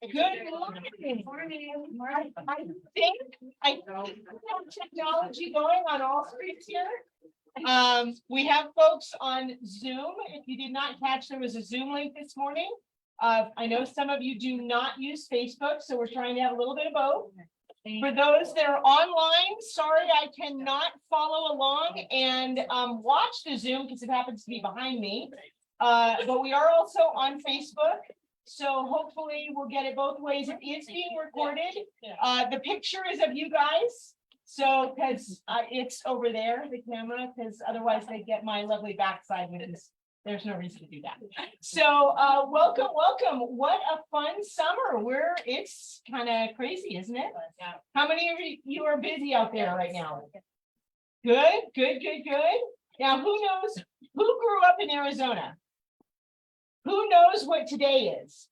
Good morning. I think we have technology going on all streets here. We have folks on Zoom. If you did not catch, there was a Zoom link this morning. I know some of you do not use Facebook, so we're trying to have a little bit of both. For those that are online, sorry, I cannot follow along and watch the Zoom because it happens to be behind me. But we are also on Facebook. So hopefully we'll get it both ways. It is being recorded. The picture is of you guys. So because it's over there, the camera, because otherwise they get my lovely backside, which is there's no reason to do that. So welcome. What a fun summer. It's kind of crazy, isn't it? How many of you are busy out there right now? Good. Now who grew up in Arizona? Who knows what today is?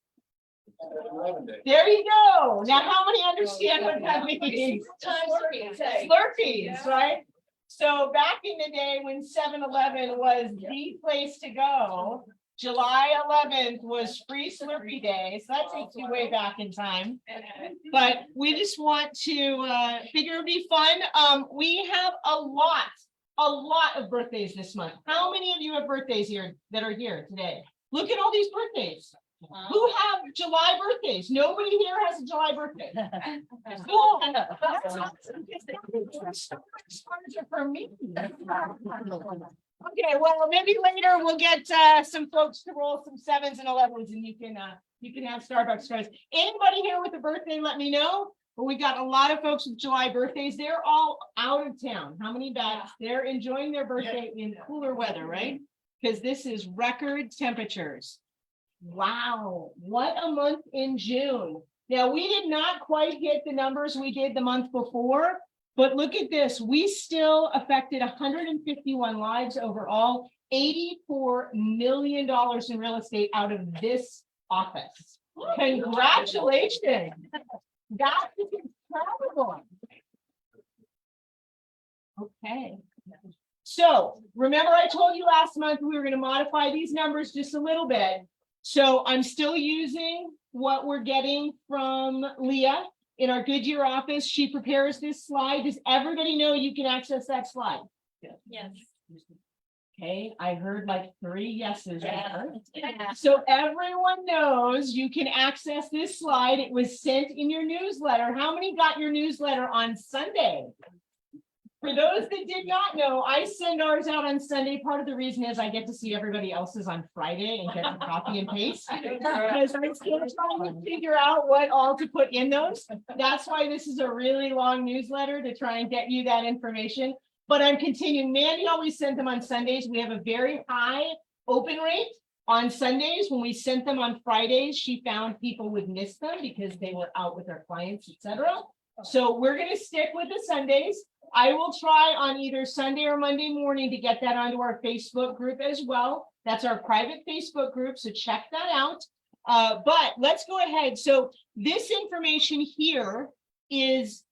There you go. Now, how many understand what that means? Slurpees, right? So back in the day when 7-Eleven was the place to go, July 11th was Free Slurpee Day. So that takes you way back in time. But we just want to figure it'd be fun. We have a lot of birthdays this month. How many of you have birthdays here that are here today? Look at all these birthdays. Who have July birthdays? Nobody here has a July birthday. Cool. For me. Okay, well, maybe later we'll get some folks to roll some 7s and 11s, and you can have Starbucks fries. Anybody here with a birthday? Let me know. But we got a lot of folks with July birthdays. They're all out of town. How many bats? They're enjoying their birthday in cooler weather, right? Because this is record temperatures. Wow, what a month in June. Now, we did not quite hit the numbers we did the month before, but look at this. We still affected 151 lives overall, $84 million in real estate out of this office. Congratulations. That is incredible. Okay. So remember I told you last month we were going to modify these numbers just a little bit. So I'm still using what we're getting from Leah in our Goodyear office. She prepares this slide. Does everybody know you can access that slide? Yes. Okay, I heard like 3 yeses. Yeah. So everyone knows you can access this slide. It was sent in your newsletter. How many got your newsletter on Sunday? For those that did not know, I send ours out on Sunday. Part of the reason is I get to see everybody else's on Friday and get to copy and paste. Because I'm still trying to figure out what all to put in those. That's why this is a really long newsletter, to try and get you that information. But I'm continuing. Mandy always sent them on Sundays. We have a very high open rate on Sundays. When we sent them on Fridays, she found people would miss them because they were out with their clients, etc. So we're going to stick with the Sundays. I will try on either Sunday or Monday morning to get that onto our Facebook group as well. That's our private Facebook group, so check that out. But let's go ahead. So this information here is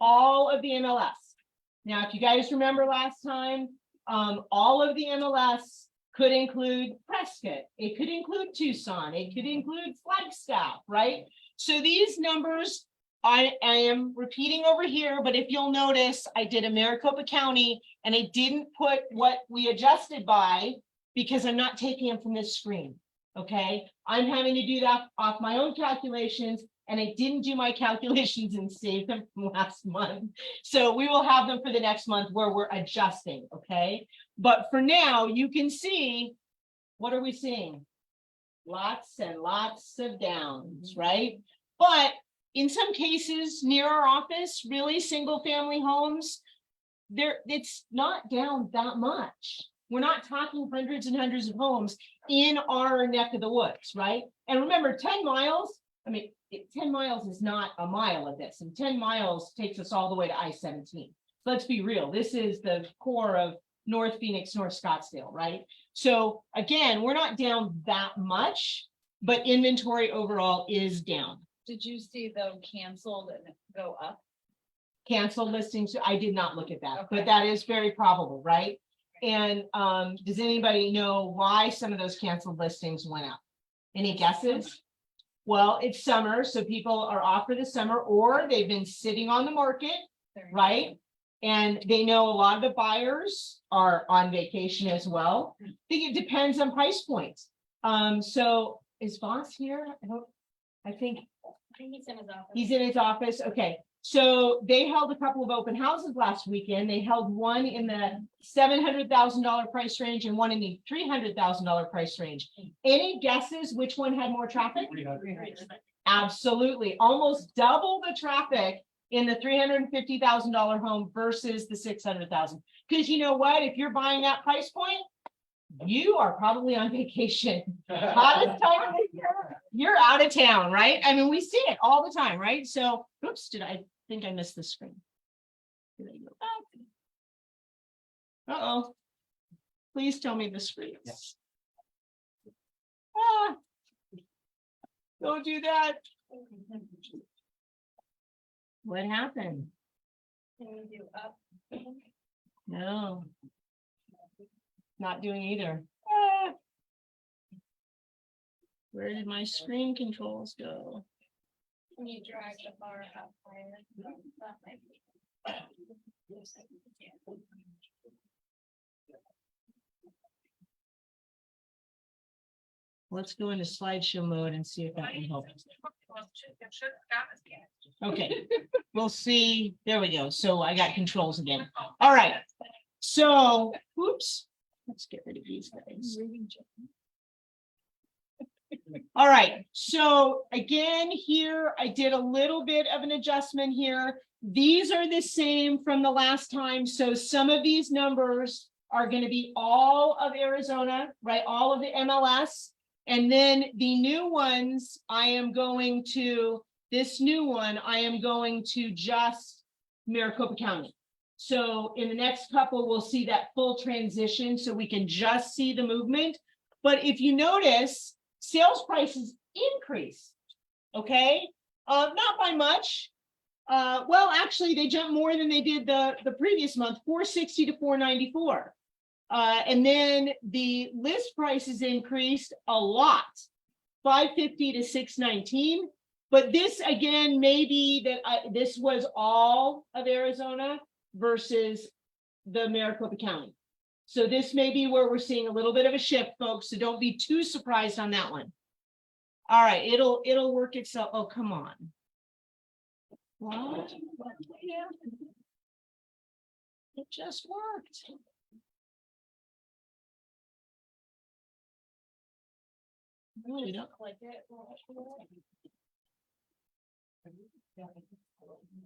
all of the MLS. Now, if you guys remember last time, all of the MLS could include Prescott. It could include Tucson. It could include Flagstaff, right? So these numbers, I am repeating over here, but if you'll notice, I did a Maricopa County and I didn't put what we adjusted by because I'm not taking them from this screen. Okay, I'm having to do that off my own calculations, and I didn't do my calculations and save them from last month. So we will have them for the next month where we're adjusting. Okay, but for now, you can see, what are we seeing? Lots and lots of downs, right? But in some cases near our office, really single family homes, it's not down that much. We're not talking hundreds and hundreds of homes in our neck of the woods, right? And remember, 10 miles, 10 miles is not a mile of this, and 10 miles takes us all the way to I-17. Let's be real. This is the core of North Phoenix, North Scottsdale, right? So again, we're not down that much, but inventory overall is down. Did you see the canceled and go up? Canceled listings, I did not look at that, Okay. but that is very probable, right? And does anybody know why some of those canceled listings went up? Any guesses? Well, it's summer, so people are off for the summer, or they've been sitting on the market, right? And they know a lot of the buyers are on vacation as well. I think it depends on price points. So is Voss here? I think He's in his office. he's in his office. Okay. So they held a couple of open houses last weekend. They held one in the $700,000 price range and one in the $300,000 price range. Any guesses which one had more traffic? 300. Absolutely. Almost double the traffic in the $350,000 home versus the 600,000. Because you know what? If you're buying that price point, you are probably on vacation. Hottest time of the year, you're out of town, right? I mean, we see it all the time, right? So, oops, I think I missed the screen. Did I go back? Uh-oh. Please tell me the screen. Yes. Ah, don't do that. What happened? Can we do up? No. Not doing either. Ah. Where did my screen controls go? Can you drag the bar up higher? That might be- Let's go into slideshow mode and see if that will help. Okay, we'll see. There we go. So I got controls again. All right. So, oops, let's get rid of these guys. All right, so again, here I did a little bit of an adjustment here. These are the same from the last time. So some of these numbers are going to be all of Arizona, right? All of the MLS. And then the new ones, I am going to just Maricopa County. So in the next couple, we'll see that full transition so we can just see the movement. But if you notice, sales prices increase, okay? Not by much. Well, actually, they jumped more than they did the previous month, 460 to 494. And then the list prices increased a lot, 550 to 619. But this again, maybe that this was all of Arizona versus the Maricopa County. So this may be where we're seeing a little bit of a shift, folks. So don't be too surprised on that one. All right, it'll work itself. Oh, come on. What? Yeah. It just worked. No, you don't. Click it.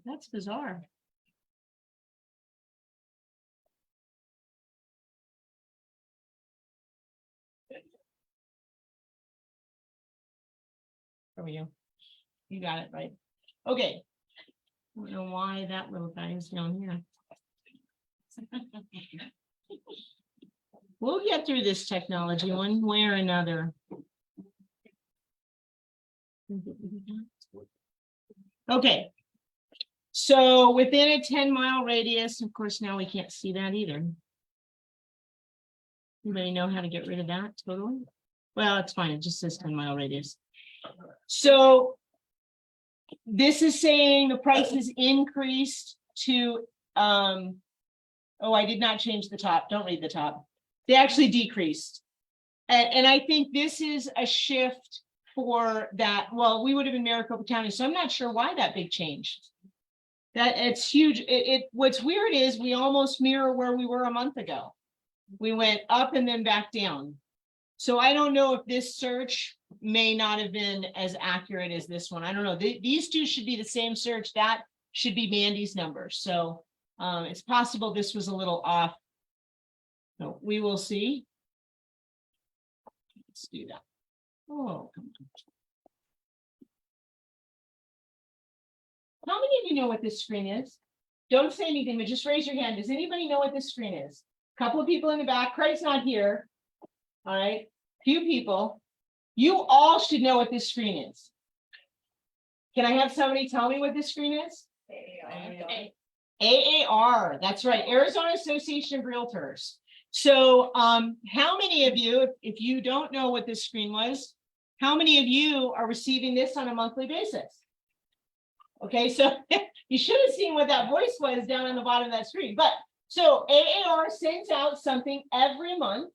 That's bizarre. There we go. You got it right. Okay. I don't know why that little guy is down here. We'll get through this technology one way or another. Okay. So within a 10-mile radius, of course, now we can't see that either. Anybody know how to get rid of that totally? Well, it's fine. It just says 10-mile radius. So this is saying the prices increased to, oh, I did not change the top. Don't read the top. They actually decreased. And I think this is a shift for that. Well, we would have been Maricopa County, so I'm not sure why that big change. That it's huge. What's weird is we almost mirror where we were a month ago. We went up and then back down. So I don't know if this search may not have been as accurate as this one. I don't know. These two should be the same search. That should be Mandy's number. So it's possible this was a little off. So we will see. Let's do that. Oh, come on. How many of you know what this screen is? Don't say anything, but just raise your hand. Does anybody know what this screen is? A couple of people in the back. Craig's not here. All right, few people. You all should know what this screen is. Can I have somebody tell me what this screen is? AAR, that's right, Arizona Association of Realtors. So how many of you, if you don't know what this screen was, How many of you are receiving this on a monthly basis? Okay, so you should have seen what that voice was down on the bottom of that screen. But so AAR sends out something every month.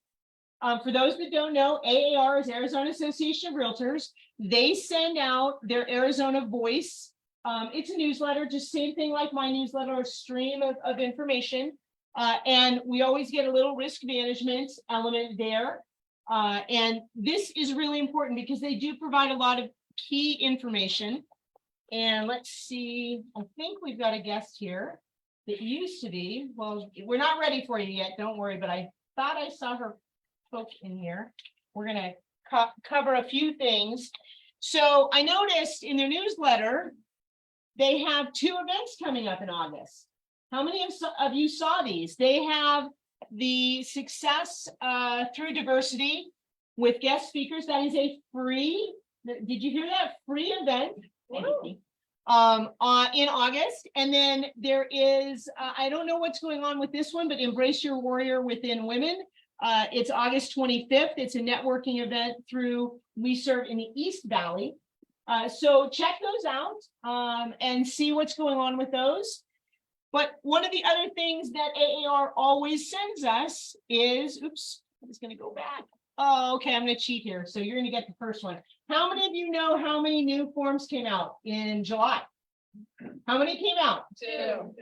For those that don't know, AAR is Arizona Association of Realtors. They send out their Arizona Voice. It's a newsletter, just same thing like my newsletter, a stream of information. And we always get a little risk management element there. And this is really important because they do provide a lot of key information. And let's see, I think we've got a guest here that used to be, well, we're not ready for you yet, don't worry, but I thought I saw her poke in here. We're gonna cover a few things. So I noticed in their newsletter, they have 2 events coming up in August. How many of you saw these? They have the Success Through Diversity with guest speakers. That is a free, did you hear that? Free event. In August. And then there is, I don't know what's going on with this one, but Embrace Your Warrior Within Women. It's August 25th. It's a networking event through We Serve in the East Valley. So check those out and see what's going on with those. But one of the other things that AAR always sends us is, oops, I'm just going to go back. Oh, okay, I'm going to cheat here. So you're going to get the first one. How many of you know how many new forms came out in July? How many came out? 2.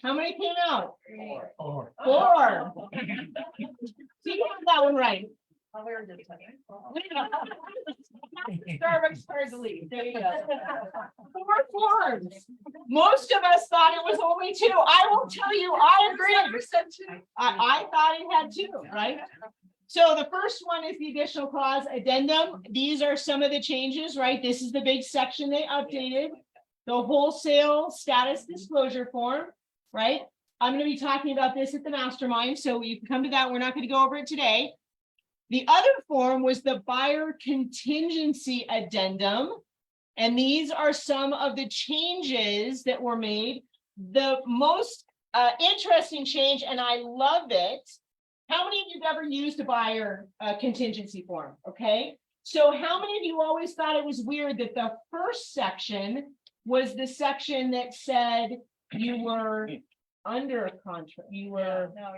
How many came out? 3. 4. See, you have that one right. Starbucks card to leave. There you go. 4 forms. Most of us thought it was only 2. I will tell you, I agree. I thought it had 2, right? So the first one is the additional clause addendum. These are some of the changes, right? This is the big section they updated. The wholesale status disclosure form, right? I'm going to be talking about this at the mastermind, so you can come to that. We're not going to go over it today. The other form was the buyer contingency addendum. And these are some of the changes that were made. The most interesting change, and I love it. How many of you have ever used a buyer contingency form? Okay. So how many of you always thought it was weird that the first section was the section that said you were under a contract, you were, No,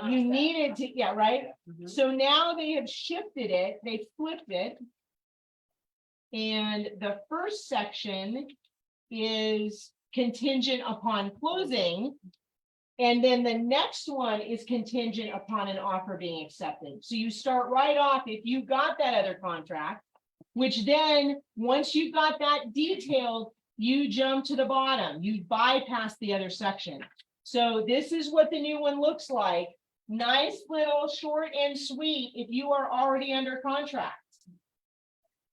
you needed to, yeah, right? So now they have shifted it, they flipped it. And the first section is contingent upon closing. And then the next one is contingent upon an offer being accepted. So you start right off, if you got that other contract, which then once you've got that detailed, you jump to the bottom, you bypass the other section. So this is what the new one looks like. Nice little short and sweet if you are already under contract,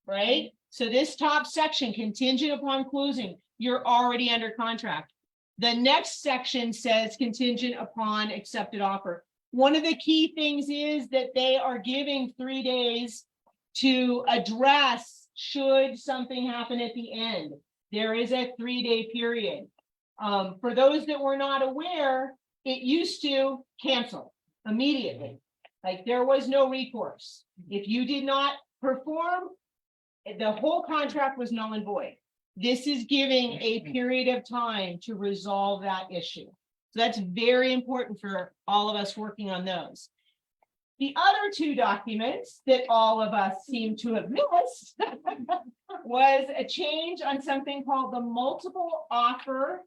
right? So this top section, contingent upon closing, you're already under contract. The next section says contingent upon accepted offer. One of the key things is that they are giving 3 days to address should something happen at the end. There is a 3-day period. For those that were not aware, it used to cancel immediately. Like there was no recourse. If you did not perform, the whole contract was null and void. This is giving a period of time to resolve that issue. So that's very important for all of us working on those. The other 2 documents that all of us seem to have missed was a change on something called the multiple offer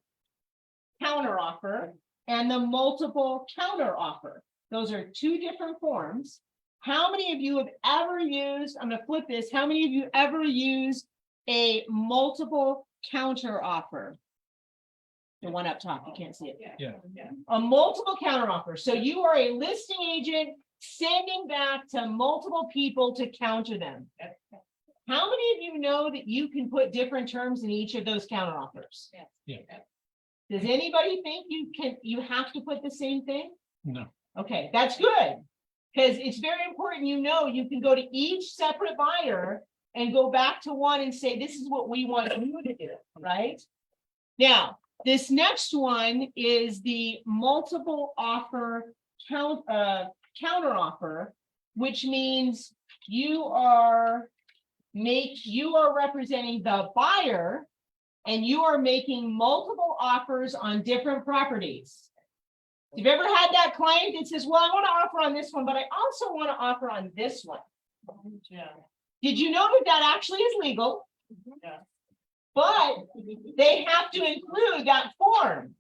counteroffer and the multiple counteroffer. Those are 2 different forms. How many of you have ever used, I'm going to flip this, how many of you ever used a multiple counteroffer? The one up top, you can't see it. Yeah. A multiple counteroffer. So you are a listing agent sending back to multiple people to counter them. How many of you know that you can put different terms in each of those counteroffers? Yeah. Does anybody think you have to put the same thing? No. Okay, that's good. Because it's very important, you can go to each separate buyer and go back to one and say, this is what we want you to do, right? Now, this next one is the multiple offer counteroffer, which means you are you are representing the buyer and you are making multiple offers on different properties. If you've ever had that client that says, well, I want to offer on this one, but I also want to offer on this one. Yeah. Did you know that that actually is legal? Yeah. But they have to include that form.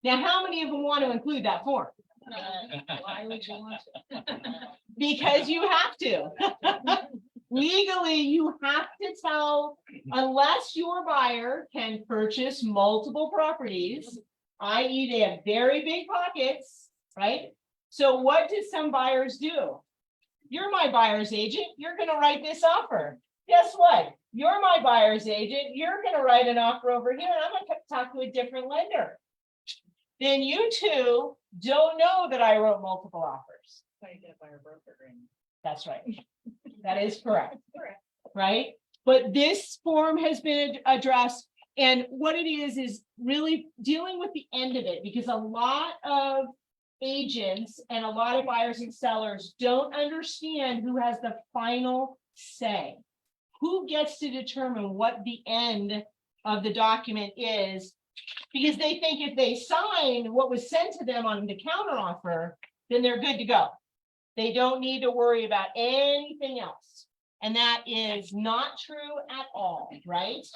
Now, how many of them want to include that form? Why would you want to? Because you have to. Legally, you have to tell, unless your buyer can purchase multiple properties, i.e. they have very big pockets, right? So what do some buyers do? You're my buyer's agent. You're going to write this offer. Guess what? You're my buyer's agent. You're going to write an offer over here, and I'm going to talk to a different lender. Then you two don't know that I wrote multiple offers. How you get a buyer broker agreement. That's right. That is correct. Correct. Right? But this form has been addressed, and what it is really dealing with the end of it, because a lot of agents and a lot of buyers and sellers don't understand who has the final say. Who gets to determine what the end of the document is, because they think if they sign what was sent to them on the counteroffer, then they're good to go. They don't need to worry about anything else. And that is not true at all, right?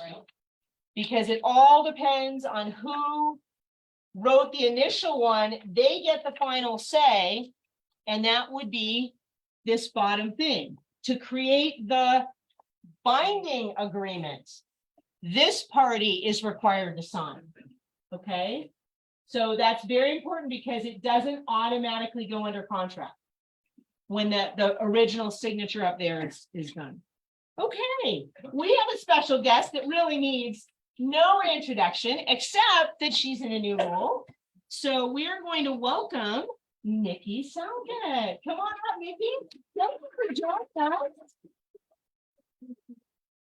Because it all depends on who wrote the initial one. They get the final say, and that would be this bottom thing. To create the binding agreement, this party is required to sign. Okay? So that's very important because it doesn't automatically go under contract when the original signature up there is done. Okay, we have a special guest that really needs no introduction, except that she's in a new role. So we are going to welcome Nikki Salgett. Come on up, Nikki. Thank you for joining us.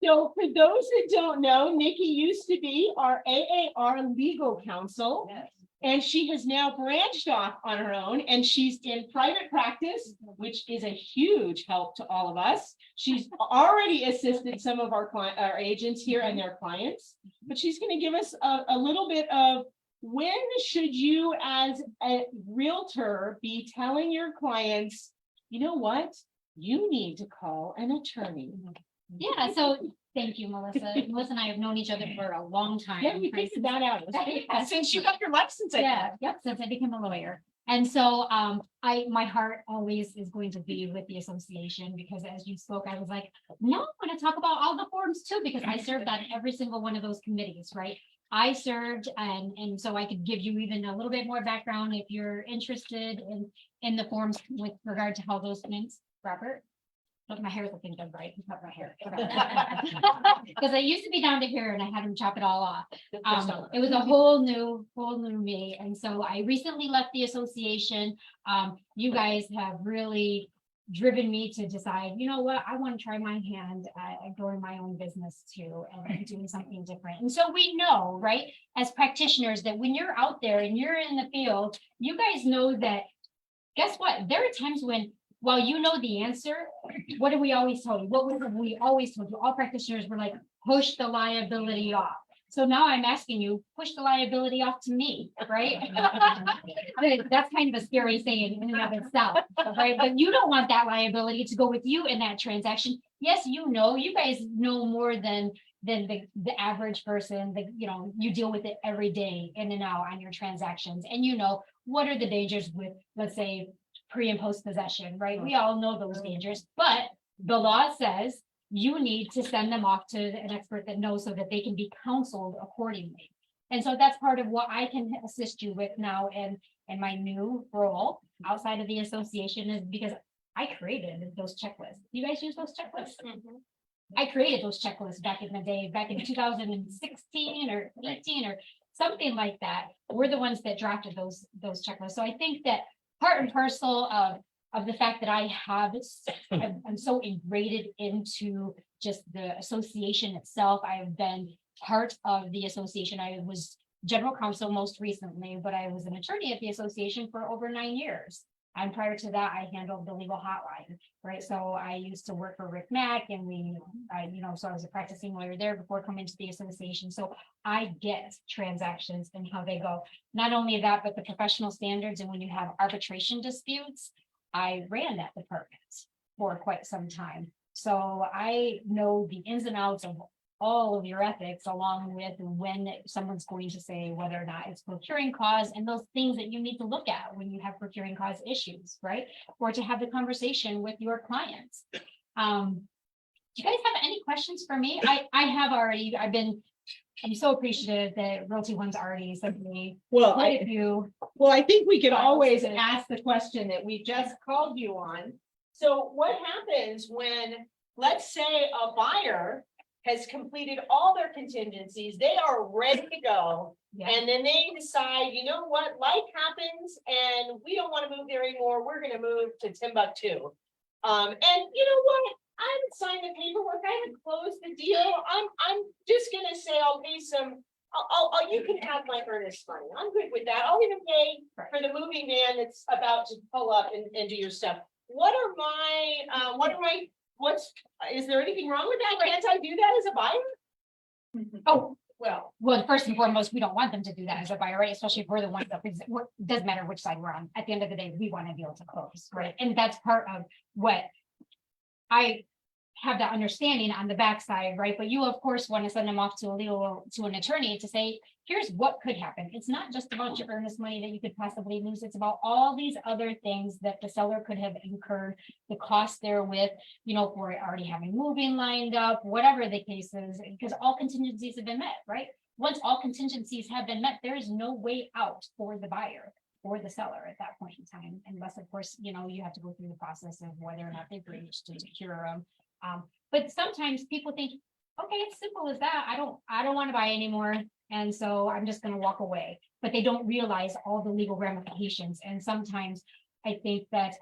So for those that don't know, Nikki used to be our AAR legal counsel. Yes. And she has now branched off on her own, and she's in private practice, which is a huge help to all of us. She's already assisted some of our agents here and their clients, but she's going to give us a little bit of when should you as a realtor be telling your clients, you know what, you need to call an attorney. Yeah, so thank you, Melissa. Melissa and I have known each other for a long time. Yeah, we right? figured that out. Yeah. Since you got your license. I Yeah, think. yep, since I became a lawyer. And so my heart always is going to be with the association, because as you spoke, I was like, no, I'm going to talk about all the forms too, because I served on every single one of those committees, right? I served, and so I could give you even a little bit more background if you're interested in the forms with regard to how those things, Robert. Look, my hair's looking good, right? Cut my hair. Because I used to be down to here and I had him chop it all off. It was a whole new me. And so I recently left the association. You guys have really driven me to decide, you know what, I want to try my hand at growing my own business too and doing something different. And so we know, right, as practitioners, that when you're out there and you're in the field, you guys know that, guess what? There are times when, while you know the answer, what do we always tell you? What have we always told you? All practitioners were like, push the liability off. So now I'm asking you, push the liability off to me, right? That's kind of a scary saying in and of itself, right? But you don't want that liability to go with you in that transaction. Yes, you guys know more than the average person. You deal with it every day in and out on your transactions, and you know what are the dangers with, let's say, pre and post possession, right? We all know those dangers, but the law says you need to send them off to an expert that knows, so that they can be counseled accordingly. And so that's part of what I can assist you with now in my new role outside of the association, is because I created those checklists. You guys use those checklists? Mhm. I created those checklists back in the day, back in 2016 or 18 or something like that. We're the ones that drafted those checklists. So I think that part and parcel of the fact that I'm so ingrained into just the association itself. I have been part of the association. I was general counsel most recently, but I was an attorney at the association for over 9 years. And prior to that, I handled the legal hotline, right? So I used to work for Rick Mack and so I was a practicing lawyer there before coming to the association. So I get transactions and how they go. Not only that, but the professional standards. And when you have arbitration disputes, I ran that department for quite some time. So I know the ins and outs of all of your ethics, along with when someone's going to say whether or not it's procuring cause and those things that you need to look at when you have procuring cause issues, right? Or to have the conversation with your clients. Do you guys have any questions for me? I have already, I'm so appreciative that Realty One's already sent me Well, quite a few. Well, I think we could always ask the question that we just called you on. So what happens when, let's say, a buyer has completed all their contingencies, they are ready to go, Yeah. and then they decide, you know what, life happens and we don't want to move there anymore, we're gonna move to Timbuktu. And you know what? I haven't signed the paperwork, I haven't closed the deal, I'm just gonna say I'll pay some. You can have my earnest money. I'm good with that. I'll even pay for the moving van that's about to pull up and do your stuff. Is there anything wrong with that? Can't I do that as a buyer? Oh, Well, first and foremost, we don't want them to do that as a buyer, right? Especially if we're the ones that, doesn't matter which side we're on. At the end of the day, we want to be able to close, right? And that's part of what I have that understanding on the backside, right? But you, of course, want to send them off to an attorney to say, here's what could happen. It's not just about your earnest money that you could possibly lose. It's about all these other things that the seller could have incurred, the cost therewith, for already having moving lined up, whatever the case is, because all contingencies have been met, right? Once all contingencies have been met, there is no way out for the buyer or the seller at that point in time, unless, of course, you have to go through the process of whether or not they've reached to secure them. But sometimes people think, okay, it's simple as that. I don't want to buy anymore. And so I'm just going to walk away, but they don't realize all the legal ramifications. And sometimes I think that,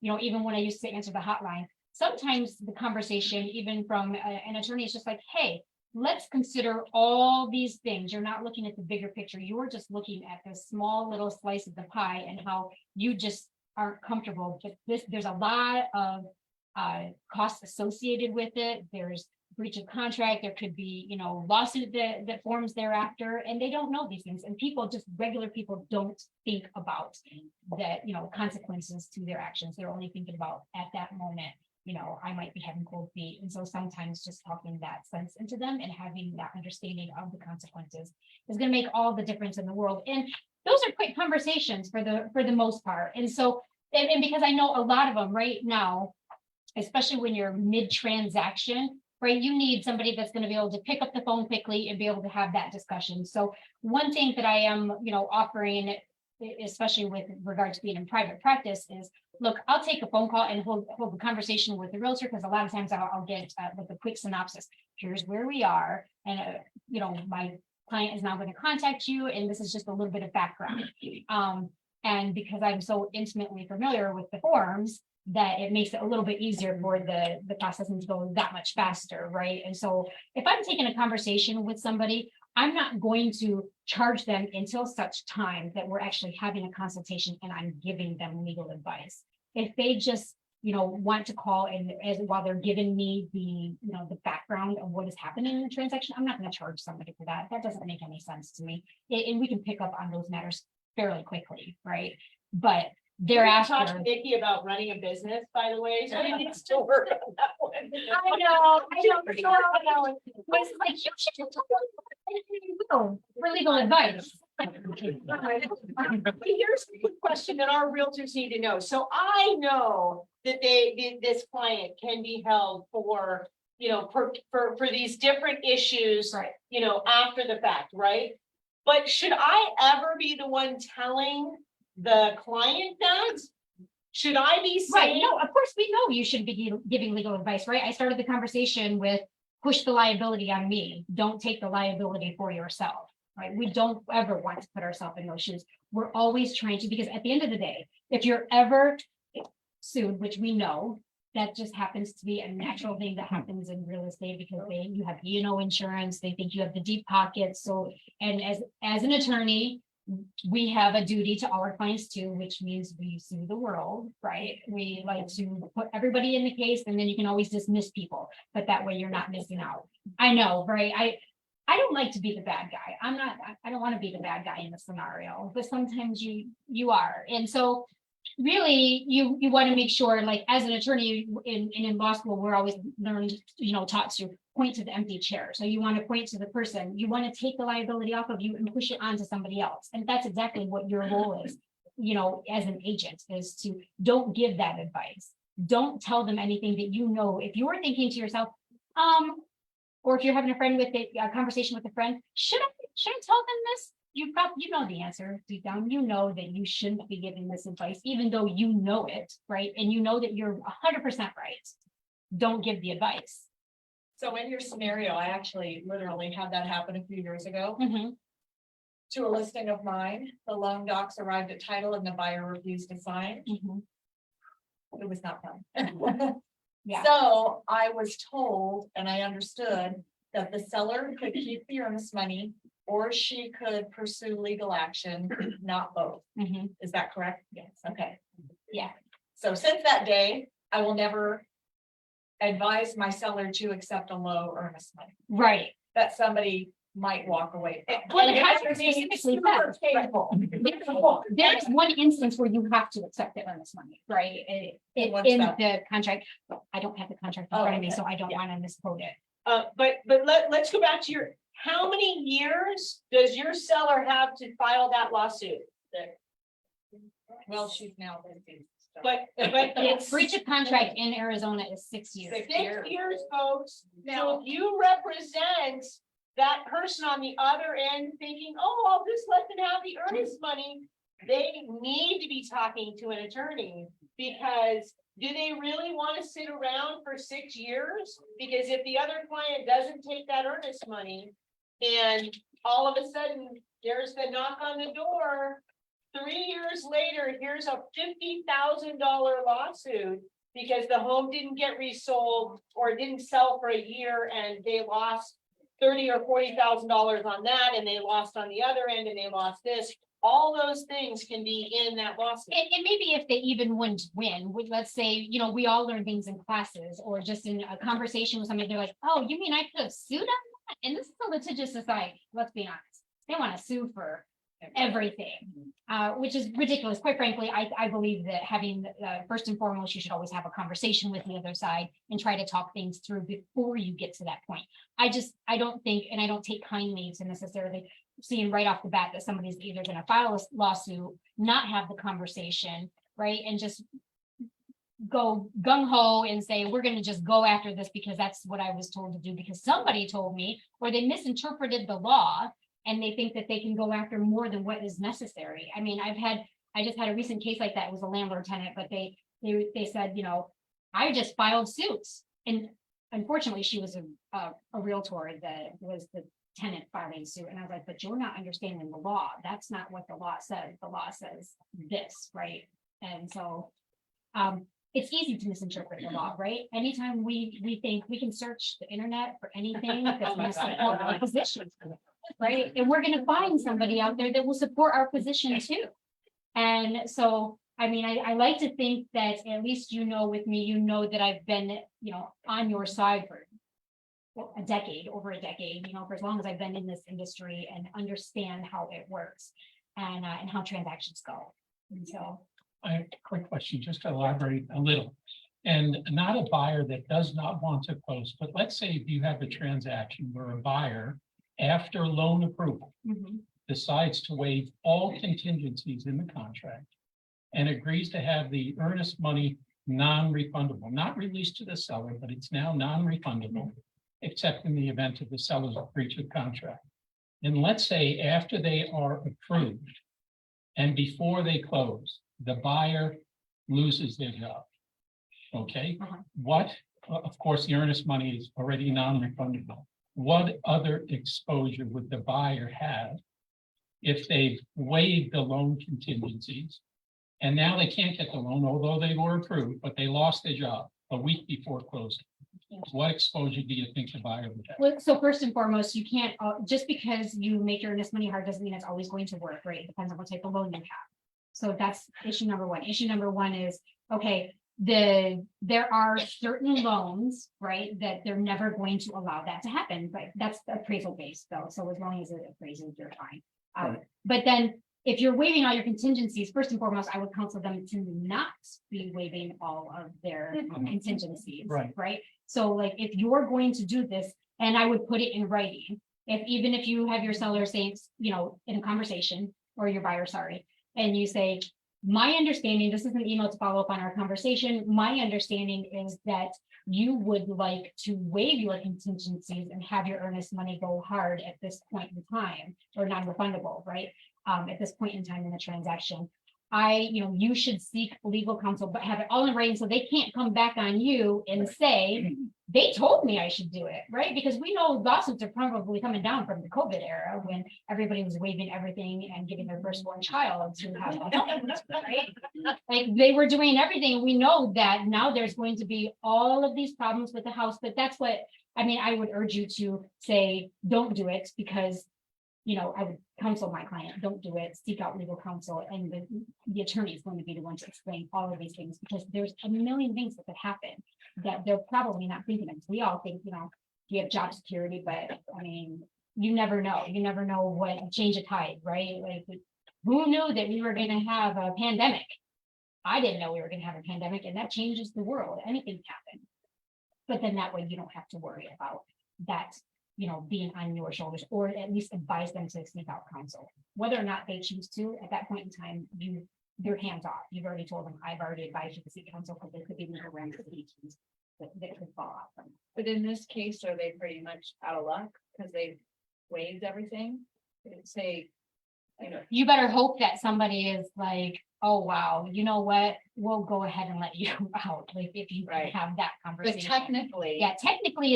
even when I used to answer the hotline, sometimes the conversation, even from an attorney, is just like, hey, let's consider all these things. You're not looking at the bigger picture. You're just looking at this small little slice of the pie and how you just aren't comfortable. But there's a lot of costs associated with it. There's breach of contract. There could be, lawsuit that forms thereafter, and they don't know these things. And regular people don't think about that, consequences to their actions. They're only thinking about at that moment, I might be having cold feet. And so sometimes just talking that sense into them and having that understanding of the consequences is going to make all the difference in the world. And those are quick conversations for the most part. And so, and because I know a lot of them right now, especially when you're mid-transaction, right? You need somebody that's going to be able to pick up the phone quickly and be able to have that discussion. So one thing that I am, offering, especially with regard to being in private practice, is, look, I'll take a phone call and hold a conversation with the realtor, because a lot of times I'll get like a quick synopsis. Here's where we are. And, my client is now going to contact you. And this is just a little bit of background. And because I'm so intimately familiar with the forms, that it makes it a little bit easier for the processing to go that much faster, right? And so if I'm taking a conversation with somebody, I'm not going to charge them until such time that we're actually having a consultation and I'm giving them legal advice. If they just, want to call and while they're giving me the background of what is happening in the transaction, I'm not going to charge somebody for that. That doesn't make any sense to me. And we can pick up on those matters fairly quickly, right? But thereafter, talk to Nikki about running a business, by the way, so he needs to work on that one. I know. But it's like, you should talk for legal advice. Here's the question that our realtors need to know. So I know that this client can be held for, for these different issues, Right. After the fact, right? But should I ever be the one telling the client that? Should I be saying? Right, no, of course, we know you should be giving legal advice, right? I started the conversation with push the liability on me. Don't take the liability for yourself, right? We don't ever want to put ourselves in those shoes. We're always trying to, because at the end of the day, if you're ever sued, which we know, that just happens to be a natural thing that happens in real estate, because you have insurance, they think you have the deep pockets. So, and as an attorney, we have a duty to our clients too, which means we sue the world, right? We like to put everybody in the case, and then you can always dismiss people, but that way you're not missing out. I know, right? I don't like to be the bad guy. I don't want to be the bad guy in the scenario, but sometimes you are. And so really, you want to make sure, like, as an attorney in law school, we're always learned, taught to point to the empty chair. So you want to point to the person, you want to take the liability off of you and push it onto somebody else. And that's exactly what your role is, as an agent, is to don't give that advice. Don't tell them anything that if you're thinking to yourself, or if you're having a conversation with a friend, should I tell them this? You know the answer deep down. You know that you shouldn't be giving this advice, even though you know it, right? And you know that you're 100% right. Don't give the advice. So in your scenario, I actually literally had that happen a few years ago Mhm. to a listing of mine. The loan docs arrived at title and the buyer refused to sign. Mhm. It was not fun. Yeah. So I was told, and I understood, that the seller could keep the earnest money or she could pursue legal action, not both. Mhm. Is that correct? Yes. Okay. Yeah. So since that day, I will never advise my seller to accept a low earnest money Right. that somebody might walk away from. Well, the And contract it's being specifically super says- painful. There's one instance where you have to accept the earnest money, right? What's In that? the contract. I don't have the contract in Oh, front of me, okay. so I don't Yeah. want to misquote it. But let's go back to how many years does your seller have to file that lawsuit? Well, she's now 50. so. But It's breach of contract in Arizona is 6 years. 6 6 years, folks. Now- So if you represent that person on the other end thinking, oh, I'll just let them have the earnest money, they need to be talking to an attorney, because do they really want to sit around for 6 years? Because if the other client doesn't take that earnest money and all of a sudden there's the knock on the door, 3 years later, here's a $50,000 lawsuit because the home didn't get resold or didn't sell for a year and they lost $30,000 or $40,000 on that, and they lost on the other end, and they lost this. All those things can be in that lawsuit. And maybe if they even wouldn't win, let's say, we all learn things in classes or just in a conversation with somebody, they're like, oh, you mean I could have sued on that? And this is a litigious society, let's be honest. They want to sue for everything, which is ridiculous. Quite frankly, I believe that having, first and foremost, you should always have a conversation with the other side and try to talk things through before you get to that point. I don't think, and I don't take kindly to necessarily seeing right off the bat that somebody's either going to file a lawsuit, not have the conversation, right? And just go gung ho and say, we're going to just go after this because that's what I was told to do because somebody told me, or they misinterpreted the law and they think that they can go after more than what is necessary. I mean, I just had a recent case like that. It was a landlord tenant, but they said, I just filed suits. And unfortunately, she was a realtor that was the tenant filing suit. And I was like, but you're not understanding the law. That's not what the law says. The law says this, right? And so it's easy to misinterpret the law, right? Anytime we think we can search the internet for anything that's going to support our position, right? And we're going to find somebody out there that will support our position too. And so, I mean, I like to think that at least, with me, that I've been, on your side for over a decade, for as long as I've been in this industry and understand how it works and how transactions go. And so. I have a quick question, just to elaborate a little. And not a buyer that does not want to close, but let's say if you have a transaction where a buyer, after loan approval, decides to waive all contingencies in the contract and agrees to have the earnest money non-refundable, not released to the seller, but it's now non-refundable, except in the event of the seller's breach of contract. And let's say after they are approved and before they close, the buyer loses their job. Okay, what, of course, the earnest money is already non-refundable. What other exposure would the buyer have if they've waived the loan contingencies and now they can't get the loan, although they were approved, but they lost their job? a week before closing. What exposure do you think the buyer would have? Well, so first and foremost, you can't, just because you make your earnest money hard doesn't mean it's always going to work, right? It depends on what type of loan you have. So that's issue number one. Issue number one is, okay, there are certain loans, right, that they're never going to allow that to happen, but that's appraisal based though. So as long as it appraises, you're fine. Right. But then if you're waiving all your contingencies, first and foremost, I would counsel them to not be waiving all of their contingencies. Right. So like, if you're going to do this, and I would put it in writing, even if you have your seller saying, in a conversation, or your buyer, sorry, and you say, my understanding, this is an email to follow up on our conversation, my understanding is that you would like to waive your contingencies and have your earnest money go hard at this point in time, or non-refundable, right? At this point in time in the transaction. You should seek legal counsel, but have it all in writing so they can't come back on you and say, they told me I should do it, right? Because we know lawsuits are probably coming down from the COVID era when everybody was waiving everything and giving their firstborn child to have, right? Like they were doing everything. We know that now there's going to be all of these problems with the house, but that's what, I would urge you to say, don't do it because I would counsel my client, don't do it, seek out legal counsel, and the attorney is going to be the one to explain all of these things, because there's a million things that could happen that they're probably not thinking of. We all think, you have job security, but you never know what change of tide, right? Like, who knew that we were gonna have a pandemic? I didn't know we were gonna have a pandemic, and that changes the world, anything can happen. But then that way you don't have to worry about that, being on your shoulders, or at least advise them to seek out counsel. Whether or not they choose to, at that point in time, they're hands off. You've already told them, I've already advised you to seek counsel, because there could be legal ramifications that could fall off from it. But in this case, are they pretty much out of luck because they waived everything? Say, You better hope that somebody is like, oh, wow, you know what? We'll go ahead and let you out. Like, if you Right. have that but conversation. technically. Yeah, technically,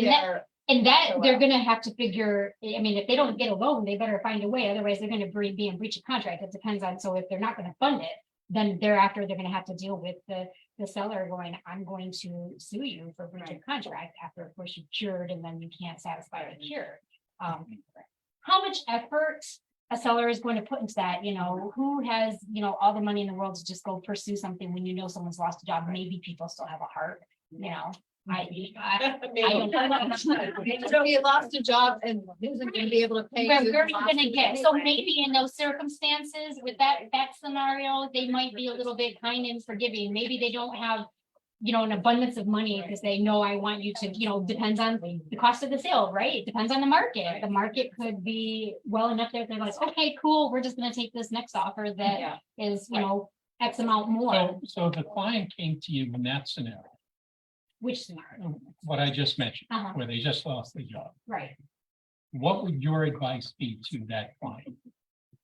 and that So, they're gonna have to figure, if they don't get a loan, they better find a way, otherwise they're gonna be in breach of contract. It depends on, so if they're not gonna fund it, then thereafter, they're gonna have to deal with the seller going, I'm going to sue you for breach of contract after, of course, you've cured and then you can't satisfy the cure. How much effort a seller is going to put into that, who has, all the money in the world to just go pursue something when someone's lost a job, maybe people still have a heart, I don't know. So he lost a job and isn't gonna be able to pay. Where you you're the lost gonna get, money, so right? maybe in those circumstances with that scenario, they might be a little bit kind and forgiving. Maybe they don't have, an abundance of money because they know I want you to, depends on the cost of the sale, right? It depends on the market. The market could be well enough there. They're like, okay, cool. We're just gonna take this next offer that Yeah. is, X amount more. So the client came to you in that scenario, Which scenario? what I just mentioned, Uh-huh. where they just lost the job. Right. What would your advice be to that client?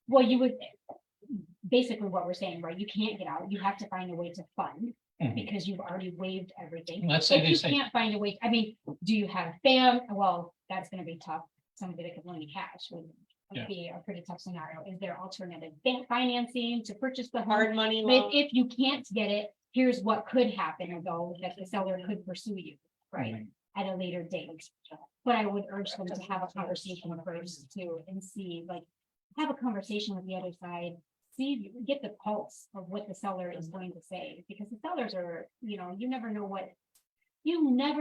Well, you would, basically what we're saying, right? You can't get out. You have to find a way to fund. Mhm. Because you've already waived everything. Let's say If they you say, can't find a way, do you have well, that's gonna be tough. Somebody that could loan you cash would Yeah. be a pretty tough scenario. Is there alternative bank financing to purchase the home? Hard money But loan. if you can't get it, here's what could happen, though, that the seller could pursue you, right, at a later date. But I would urge them to have a conversation first too, and see, have a conversation with the other side. Get the pulse of what the seller is going to say, because the sellers are, you never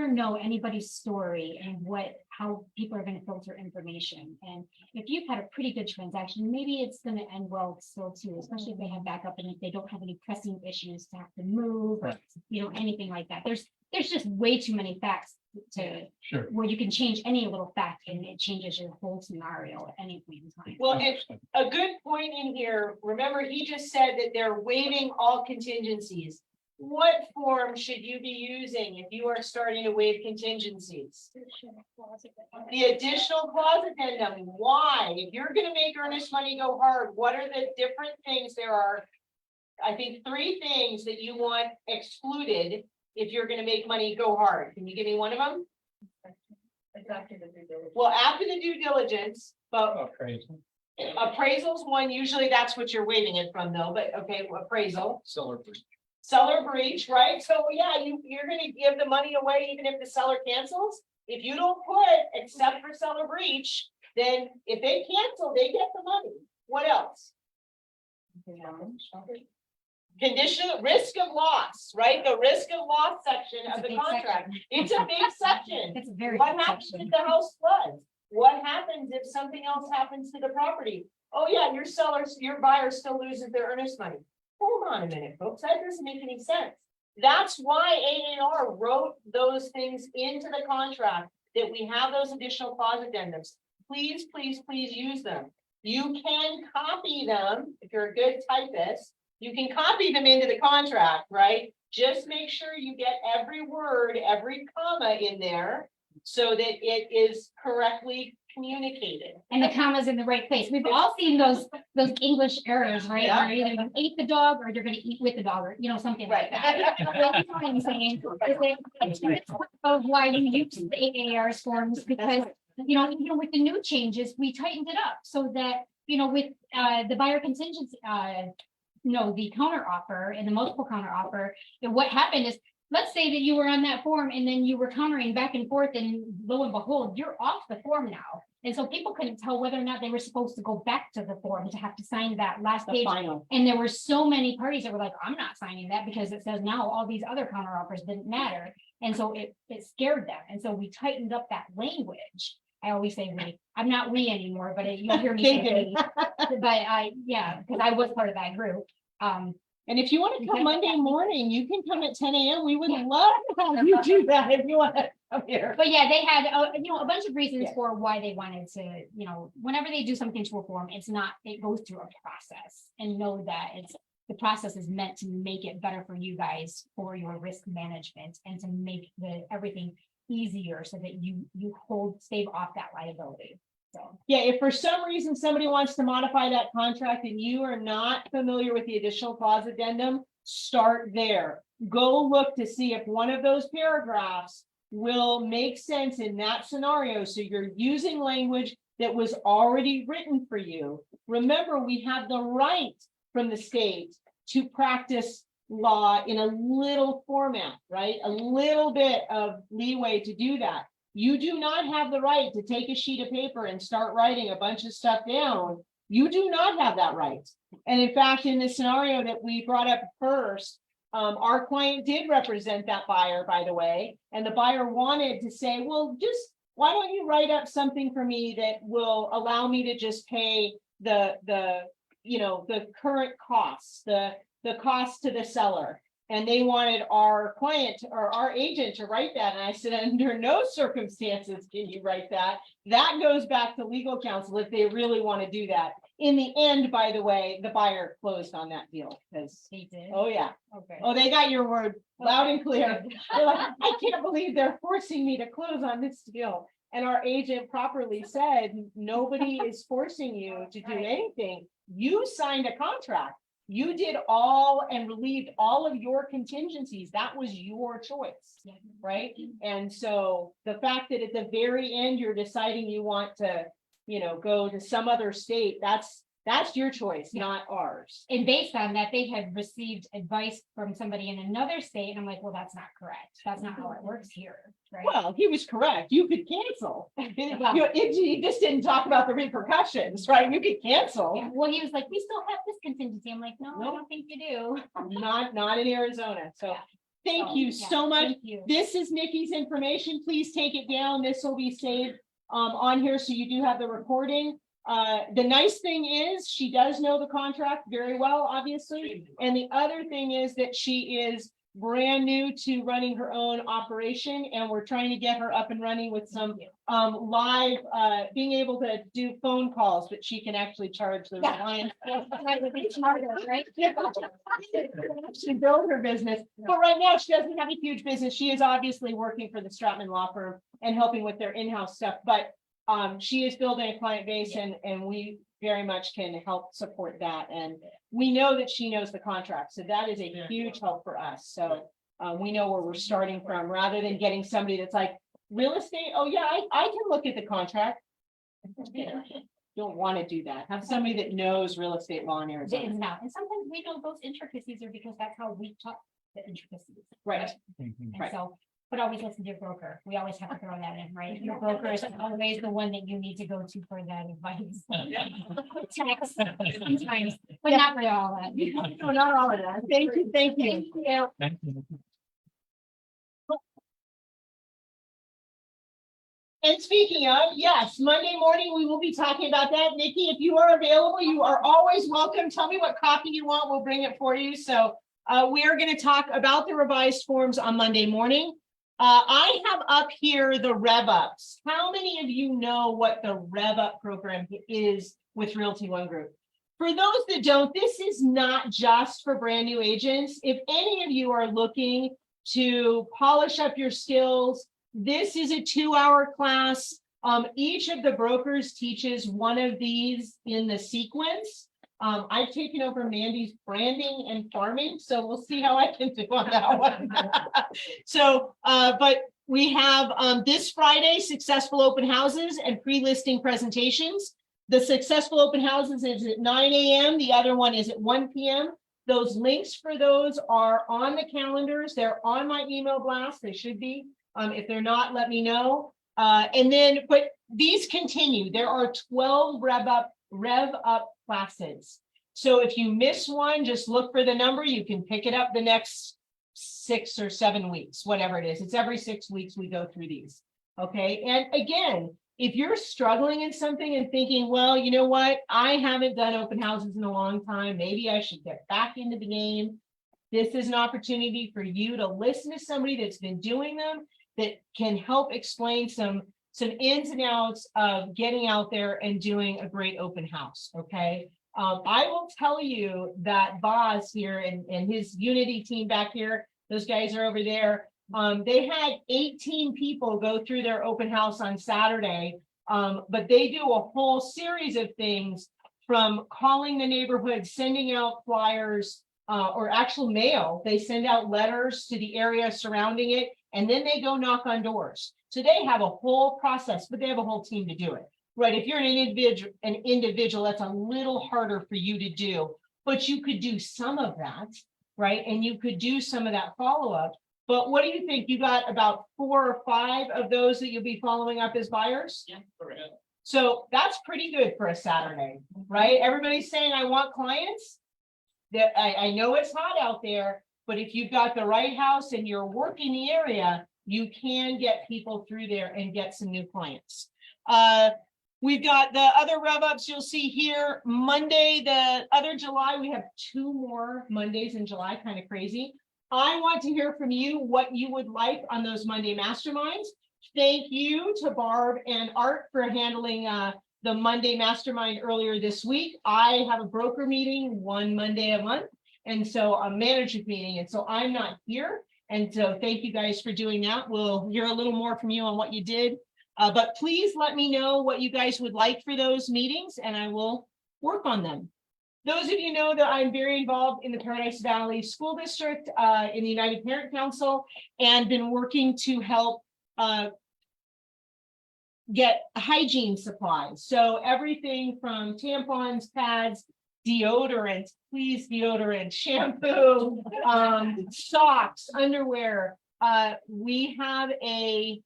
know anybody's story and how people are gonna filter information. And if you've had a pretty good transaction, maybe it's gonna end well still too, especially if they have backup and if they don't have any pressing issues to have to move, or, Right. anything like that. There's just way too many facts to, sure. where you can change any little fact and it changes your whole scenario at any point in time. Well, and a good point in here, remember, he just said that they're waiving all contingencies. What form should you be using if you are starting to waive contingencies? The additional clause addendum, why? If you're gonna make earnest money go hard, what are the different things? There are, I think, 3 things that you want excluded if you're gonna make money go hard. Can you give me one of them? It's after the due diligence. Well, after the due diligence, but Appraisal. appraisal's one, usually that's what you're waiving it from though, but okay, appraisal. Seller breach. Seller breach, right? So yeah, you're gonna give the money away even if the seller cancels. If you don't put except for seller breach, then if they cancel, they get the money. What else? Conditional risk of loss, right? The risk of loss section It's of a the big contract. section. It's a big section. It's a very. What big happens section. if the house floods? What happens if something else happens to the property? Oh yeah, your buyer still loses their earnest money. Hold on a minute, folks, that doesn't make any sense. That's why AAR wrote those things into the contract, that we have those additional clause addendums. Please, please, please use them. You can copy them, if you're a good typist, you can copy them into the contract, right? Just make sure you get every word, every comma in there, so that it is correctly communicated. And the comma's in the right place. We've all seen those English errors, right? Yeah. Where either you ate the dog or you're gonna eat with the dog, or, something like that. What I'm saying is that of why we use the AAR's forms, because, even with the new changes, we tightened it up so that, with the buyer contingency, the counter offer and the multiple counter offer, and what happened is, let's say that you were on that form and then you were countering back and forth, and lo and behold, you're off the form now. And so people couldn't tell whether or not they were supposed to go back to the form to have to sign that last The page. final. And there were so many parties that were like, I'm not signing that because it says now all these other counter offers didn't matter. And so it scared them. And so we tightened up that language. I always say we, I'm not we anymore, but you'll hear me They say we. But because I was part of that group. And if you want to come Okay. Monday morning, you can come at 10 a.m. We would love to have you do that if you want to come here. But yeah, they had, a bunch of reasons Yeah. for why they wanted to, whenever they do something to a form, it goes through a process, and know that the process is meant to make it better for you guys for your risk management, and to make everything easier so that you stave off that liability. So, Yeah, if for some reason somebody wants to modify that contract and you are not familiar with the additional clause addendum, start there. Go look to see if one of those paragraphs will make sense in that scenario. So you're using language that was already written for you. Remember, we have the right from the state to practice law in a little format, right? A little bit of leeway to do that. You do not have the right to take a sheet of paper and start writing a bunch of stuff down. You do not have that right. And in fact, in the scenario that we brought up first, our client did represent that buyer, by the way, and the buyer wanted to say, well, why don't you write up something for me that will allow me to just pay the current costs, the cost to the seller. And they wanted our client or our agent to write that. And I said, under no circumstances can you write that. That goes back to legal counsel if they really want to do that. In the end, by the way, the buyer closed on that deal because, they did. oh yeah. Okay. Oh, they got your word loud and clear. They're like, I can't believe they're forcing me to close on this deal. And our agent properly said, nobody is forcing you to do anything. You signed a contract. You did all and relieved all of your contingencies. That was your choice, right? And so the fact that at the very end, you're deciding you want to, go to some other state, that's your choice, not ours. And based on that, they had received advice from somebody in another state, and I'm like, well, that's not correct. That's not how it works here, right? Well, he was correct. You could cancel. You just didn't talk about the repercussions, right? You could cancel. Yeah, well, he was like, we still have this contingency. I'm like, no, I Nope. don't think you do. Not in Arizona. So Yeah. thank So, you yeah, so much. Thank you. This is Nikki's information. Please take it down. This will be saved on here. So you do have the recording. The nice thing is she does know the contract very well, obviously. And the other thing is that she is brand new to running her own operation, and we're trying to get her up and running with some live, being able to do phone calls, but she can actually charge the clients. Right, with each harder, right? Actually build her business, but right now she doesn't have a huge business. She is obviously working for the Stratman Law Firm and helping with their in-house stuff, but she is building a client base, and we very much can help support that. And we know that she knows the contract, so that is a huge help for us. So we know where we're starting from, rather than getting somebody that's like, real estate, oh yeah, I can look at the contract. Don't want to do that. Have somebody that knows real estate law in It Arizona. is now. And sometimes we know those intricacies are because that's how we taught the intricacies. Right. Mhm. And so, but always listen to your broker. We always have to throw that in, right? Your broker is always the one that you need to go to for that advice. Text sometimes, but not for all that. No, not all of that. Thank you, thank you. Thank you. Thank you. And speaking of, yes, Monday morning, we will be talking about that. Nikki, if you are available, you are always welcome. Tell me what copy you want. We'll bring it for you. So we are going to talk about the revised forms on Monday morning. I have up here the Rev Ups. How many of you know what the Rev Up program is with Realty One Group? For those that don't, this is not just for brand new agents. If any of you are looking to polish up your skills, this is a 2-hour class. Each of the brokers teaches one of these in the sequence. I've taken over Mandy's branding and farming, so we'll see how I can do on that one. So, but we have this Friday, successful open houses and pre-listing presentations. The successful open houses is at 9 a.m. The other one is at 1 p.m. Those links for those are on the calendars. They're on my email blast. They should be. If they're not, let me know. And then, but these continue. There are 12 Rev Up classes. So if you miss one, just look for the number. You can pick it up the next 6 or 7 weeks, whatever it is. It's every 6 weeks we go through these. Okay. And again, if you're struggling in something and thinking, well, you know what, I haven't done open houses in a long time. Maybe I should get back into the game. This is an opportunity for you to listen to somebody that's been doing them, that can help explain some ins and outs of getting out there and doing a great open house. Okay. I will tell you that Boz here and his Unity team back here, those guys are over there. They had 18 people go through their open house on Saturday, but they do a whole series of things, from calling the neighborhood, sending out flyers, or actual mail. They send out letters to the area surrounding it, and then they go knock on doors. So they have a whole process, but they have a whole team to do it. Right? If you're an individual, that's a little harder for you to do, but you could do some of that, right? And you could do some of that follow-up. But what do you think? You got about 4 or 5 of those that you'll be following up as buyers? Yeah, correct. So that's pretty good for a Saturday, right? Everybody's saying, I want clients. That I know it's hot out there, but if you've got the right house and you're working the area, you can get people through there and get some new clients. We've got the other Rev Ups you'll see here. Monday, the other July, we have 2 more Mondays in July, kind of crazy. I want to hear from you what you would like on those Monday masterminds. Thank you to Barb and Art for handling the Monday mastermind earlier this week. I have a broker meeting 1 Monday a month, and so a manager's meeting, and so I'm not here. And so thank you guys for doing that. We'll hear a little more from you on what you did. But please let me know what you guys would like for those meetings, and I will work on them. Those of you know that I'm very involved in the Paradise Valley School District, in the United Parent Council, and been working to help get hygiene supplies. So everything from tampons, pads, deodorant, please deodorant, shampoo, socks, underwear. We have a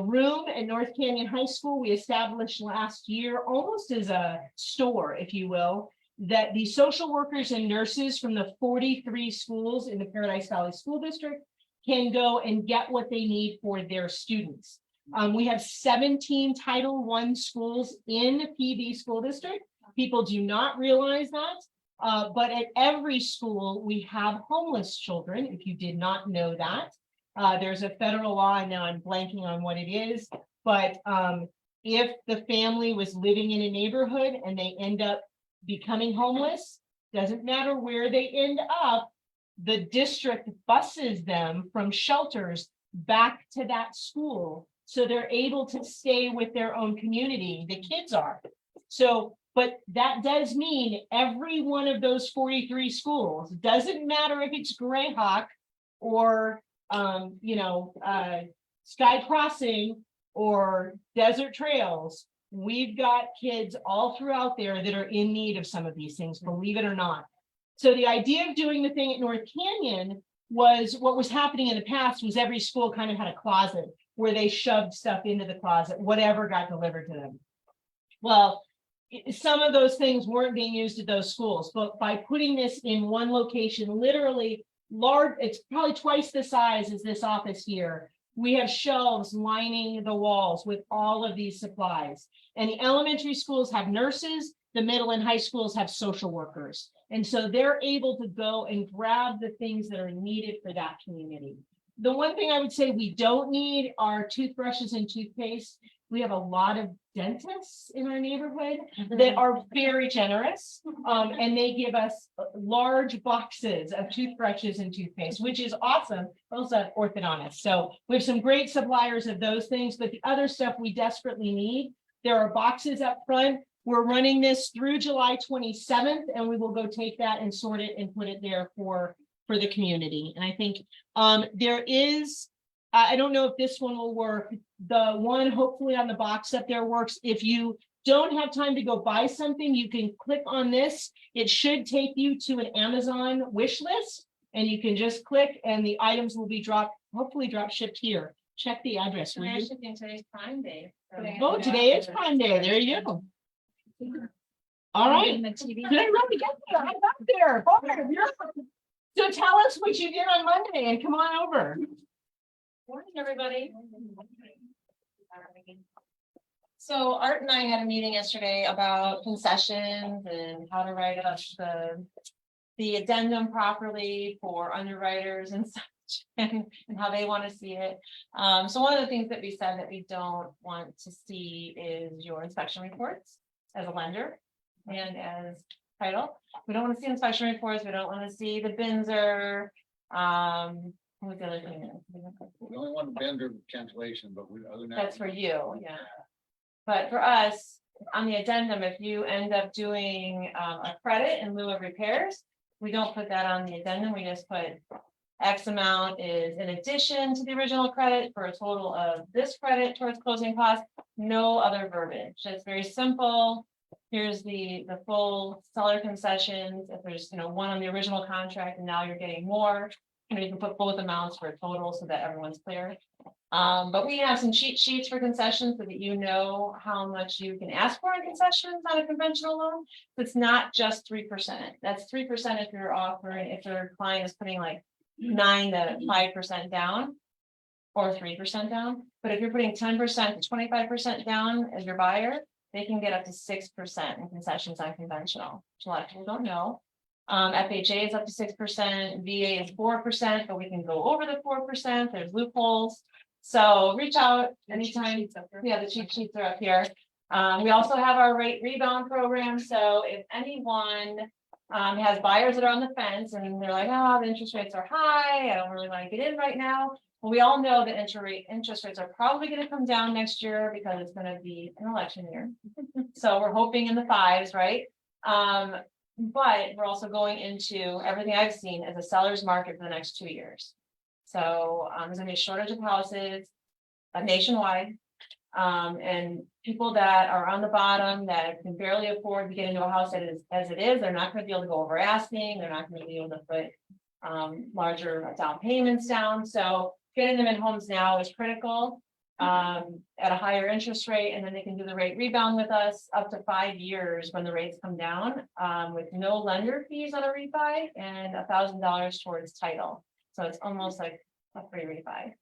room at North Canyon High School we established last year, almost as a store, if you will, that the social workers and nurses from the 43 schools in the Paradise Valley School District can go and get what they need for their students. We have 17 Title I schools in the PV school district. People do not realize that, but at every school we have homeless children, if you did not know that. There's a federal law, and now I'm blanking on what it is, but if the family was living in a neighborhood and they end up becoming homeless, doesn't matter where they end up, the district buses them from shelters back to that school, so they're able to stay with their own community. The kids are. So, but that does mean every one of those 43 schools, doesn't matter if it's Greyhawk or Sky Crossing or Desert Trails, we've got kids all throughout there that are in need of some of these things, believe it or not. So the idea of doing the thing at North Canyon was what was happening in the past was every school kind of had a closet where they shoved stuff into the closet, whatever got delivered to them. Well, some of those things weren't being used at those schools, but by putting this in one location, literally large, it's probably twice the size as this office here. We have shelves lining the walls with all of these supplies. And the elementary schools have nurses, the middle and high schools have social workers. And so they're able to go and grab the things that are needed for that community. The one thing I would say we don't need are toothbrushes and toothpaste. We have a lot of dentists in our neighborhood that are very generous. And they give us large boxes of toothbrushes and toothpaste, which is awesome. Also have orthodontists. So we have some great suppliers of those things, but the other stuff we desperately need. There are boxes up front. We're running this through July 27th, and we will go take that and sort it and put it there for the community. And I think there is, I don't know if this one will work. The one hopefully on the box up there works. If you don't have time to go buy something, you can click on this. It should take you to an Amazon wish list, and you can just click and the items will be dropped, hopefully drop shipped here. Check the address. will And you? actually think today's Prime Day. Oh, today is Prime Day. There you go. All right. The TV. Did I really get there? I got there. Barb, so tell us what you did on Monday and come on over. Morning, everybody. So Art and I had a meeting yesterday about concessions and how to write up the addendum properly for underwriters and such, and how they want to see it. So one of the things that we said that we don't want to see is your inspection reports as a lender and as title. We don't want to see inspection reports. We don't want to see the Binzer. What was the other thing? We only want vendor cancellation, but we, other than that. That's for you, yeah. But for us, on the addendum, if you end up doing a credit in lieu of repairs, we don't put that on the addendum. We just put X amount is in addition to the original credit for a total of this credit towards closing costs, no other verbiage. It's very simple. Here's the full seller concessions. If there's, one on the original contract and now you're getting more, you can put both amounts for a total so that everyone's clear. But we have some cheat sheets for concessions so that you know how much you can ask for in concessions on a conventional loan. It's not just 3%. That's 3% if you're offering, if your client is putting like 9 to 5% down or 3% down. But if you're putting 10% to 25% down as your buyer, they can get up to 6% in concessions on conventional, which a lot of people don't know. FHA is up to 6%, VA is 4%, but we can go over the 4%. There's loopholes. So reach out anytime. Yeah, the cheat sheets are up here. We also have our rate rebound program. So if anyone has buyers that are on the fence and they're like, oh, the interest rates are high, I don't really want to get in right now. Well, we all know that interest rates are probably going to come down next year because it's going to be an election year. So we're hoping in the 5s, right? But we're also going into everything I've seen as a seller's market for the next 2 years. So there's gonna be a shortage of houses nationwide. And people that are on the bottom that can barely afford to get into a house as it is, they're not gonna be able to go over asking, they're not gonna be able to put larger down payments down. So getting them in homes now is critical. At a higher interest rate, and then they can do the rate rebound with us up to 5 years when the rates come down, with no lender fees on a refi and $1,000 towards title. So it's almost like a free refi.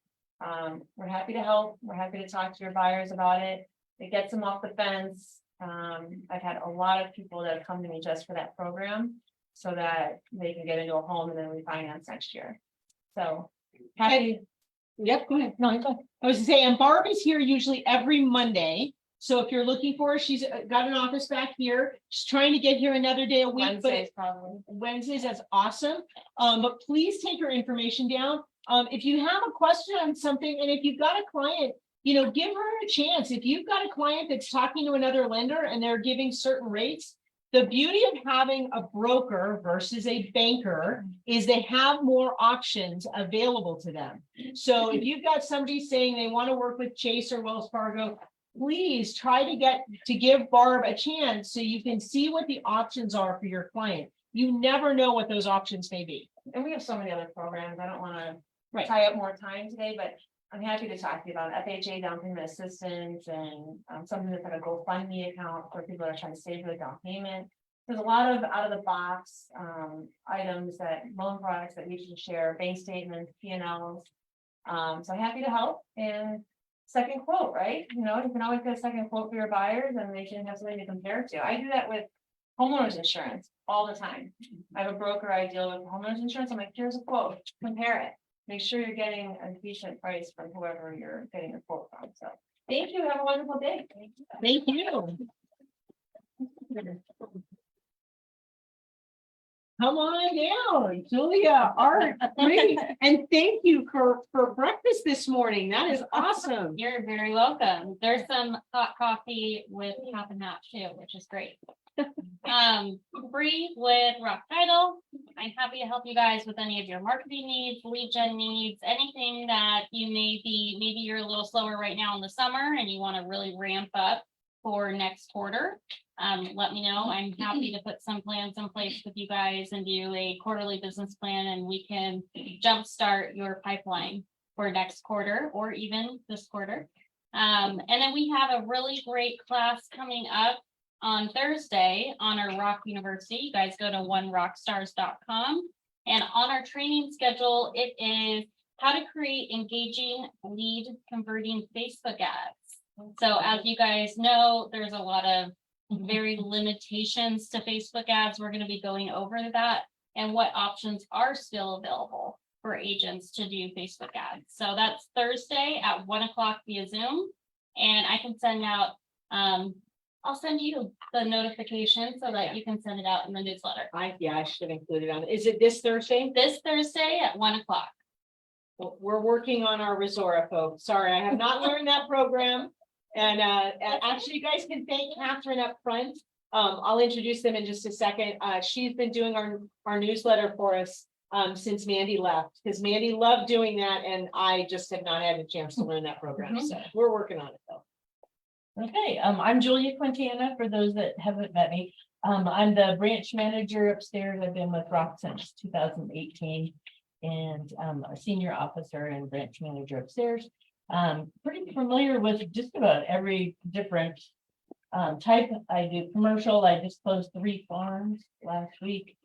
We're happy to help. We're happy to talk to your buyers about it. It gets them off the fence. I've had a lot of people that have come to me just for that program so that they can get into a home and then refinance next year. So happy. Yep, go ahead. No, you're good. I was saying, and Barb is here usually every Monday. So if you're looking for her, she's got an office back here. She's trying to get here another day a week. Wednesdays probably. Wednesdays, that's awesome. But please take her information down. If you have a question on something, and if you've got a client, give her a chance. If you've got a client that's talking to another lender and they're giving certain rates, the beauty of having a broker versus a banker is they have more options available to them. So if you've got somebody saying they want to work with Chase or Wells Fargo, please try to give Barb a chance so you can see what the options are for your client. You never know what those options may be. and we have so many other programs, I don't wanna Right. tie up more time today, but I'm happy to talk to you about FHA down payment assistance and something that's like a GoFundMe account for people that are trying to save for the down payment. There's a lot of out of the box items that loan products that we can share, bank statements, P&Ls. So I'm happy to help, and second quote, right? You know, you can always get a second quote for your buyers and they can have something to compare to. I do that with homeowners insurance all the time. I have a broker I deal with homeowners insurance. I'm like, here's a quote, compare it. Make sure you're getting a decent price from whoever you're getting a quote from. So thank you. Have a wonderful day. Thank you. Come on down, Julia, Art, Bree, and thank you for breakfast this morning. That is awesome. You're very welcome. There's some hot coffee with half and half too, which is great. Bree with Rock Title. I'm happy to help you guys with any of your marketing needs, lead gen needs, anything that you maybe you're a little slower right now in the summer and you want to really ramp up for next quarter. Let me know. I'm happy to put some plans in place with you guys and do a quarterly business plan, and we can jumpstart your pipeline for next quarter or even this quarter. And then we have a really great class coming up on Thursday on our Rock University. You guys go to onerockstars.com, and on our training schedule, it is how to create engaging lead converting Facebook ads. So as you guys know, there's a lot of very limitations to Facebook ads. We're going to be going over that and what options are still available for agents to do Facebook ads. So that's Thursday at 1 o'clock via Zoom. And I can send out, I'll send you the notification so that you can send it out in the newsletter. I should have included on. Is it this Thursday? This Thursday at 1 o'clock. Well, we're working on our Resora, folks. Sorry, I have not learned that program. And actually, you guys can thank Catherine up front. I'll introduce them in just a second. She's been doing our newsletter for us since Mandy left, because Mandy loved doing that, and I just have not had a chance to learn that program. So we're working on it though. Okay, I'm Julia Quintana, for those that haven't met me. I'm the branch manager upstairs. I've been with Rock since 2018. And a senior officer and branch manager upstairs. Pretty familiar with just about every different type. I do commercial. I just closed 3 farms last week,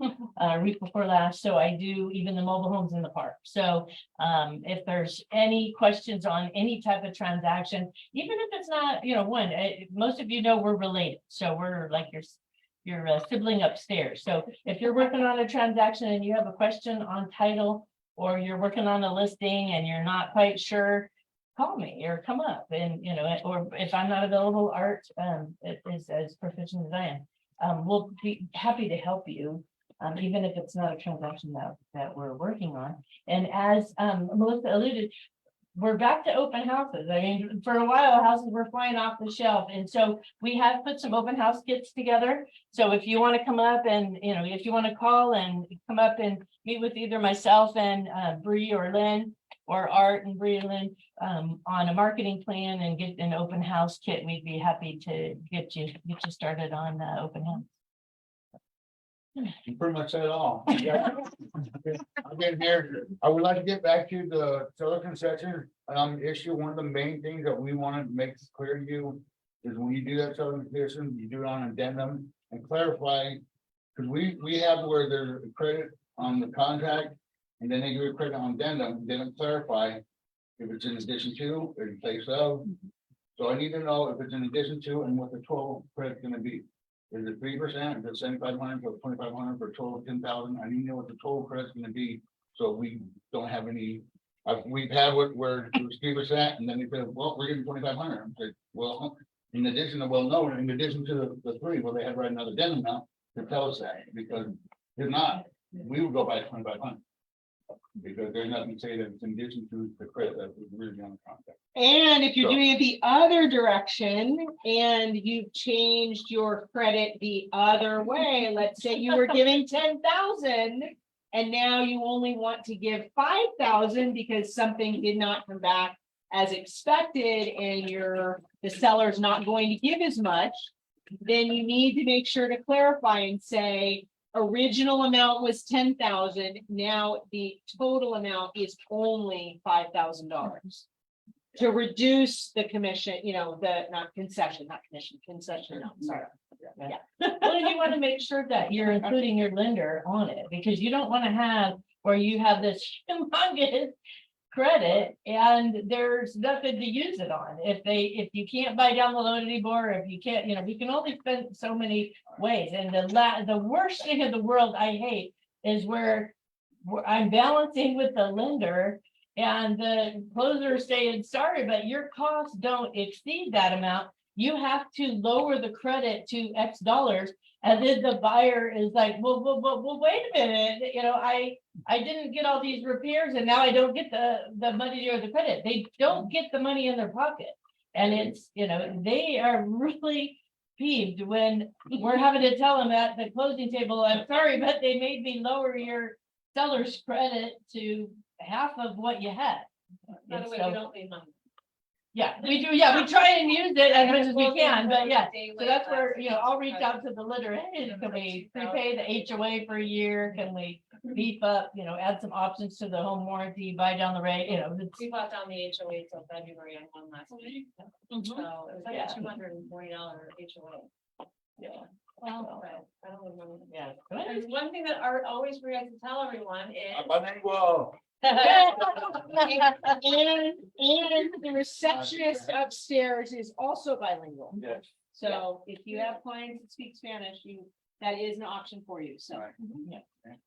week before last. So I do even the mobile homes in the park. So if there's any questions on any type of transaction, even if it's not, most of you know we're related. So we're like your sibling upstairs. So if you're working on a transaction and you have a question on title, or you're working on a listing and you're not quite sure, call me or come up and, or if I'm not available, Art is as proficient as I am. We'll be happy to help you, even if it's not a transaction that we're working on. And as Melissa alluded, we're back to open houses. I mean, for a while, houses were flying off the shelf. And so we have put some open house kits together. So if you want to come up and, if you want to call and come up and meet with either myself and Bree or Lynn, or Art and Bree and Lynn on a marketing plan and get an open house kit, we'd be happy to get you started on open house. You pretty much said it all. I've been here. I would like to get back to the seller concession issue. One of the main things that we want to make clear to you is when you do that seller concession, you do it on addendum and clarify. Because we have where there's a credit on the contract and then they give you a credit on addendum, they don't clarify if it's in addition to or in place of. So I need to know if it's in addition to and what the total credit's gonna be. Is it 3%? Is it 7,500 or 2,500 for a total of 10,000? I need to know what the total credit's gonna be, so we don't have any. We've had where it was 3%, and then they said, well, we're getting 2,500. I'm like, well, in addition to the 3, well, they had to write another addendum now to tell us that, because if not, we would go by 2,500. Because there's nothing to say that it's in addition to the credit that was originally on the contract. And if you're So- doing it the other direction and you've changed your credit the other way, let's say you were giving 10,000 and now you only want to give 5,000 because something did not come back as expected and the seller's not going to give as much, then you need to make sure to clarify and say, original amount was 10,000, now the total amount is only $5,000. To reduce the commission, not concession, no, sorry. Yeah. Well, you want to make sure that you're including your lender on it, because you don't want to have where you have this humongous credit and there's nothing to use it on. If you can't buy down the loan anymore, if you can't, you can only spend so many ways. And the worst thing in the world I hate is where I'm balancing with the lender and the closer is saying, sorry, but your costs don't exceed that amount. You have to lower the credit to X dollars. And then the buyer is like, well, wait a minute, I didn't get all these repairs and now I don't get the money or the credit. They don't get the money in their pocket. And it's, they are really peeved when we're having to tell them at the closing table, I'm sorry, but they made me lower your seller's credit to half of what you had. By the And way, so- we don't need money. Yeah, we do. Yeah, we try and use it as much as we can, but yeah. So that's where, I'll reach out to the lender. Hey, can we prepay the HOA for a year? Can we beef up, add some options to the home warranty, buy down the rate, We bought down the HOA till February on one last week. So it was like Yeah. a $240 HOA. yeah. Wow. I don't remember. Yeah. There's one thing that Art always forgets to tell everyone is. Bilingual. And the receptionist upstairs is also bilingual. Yes. So if you have clients that speak Spanish, that is an option for you, so. Right.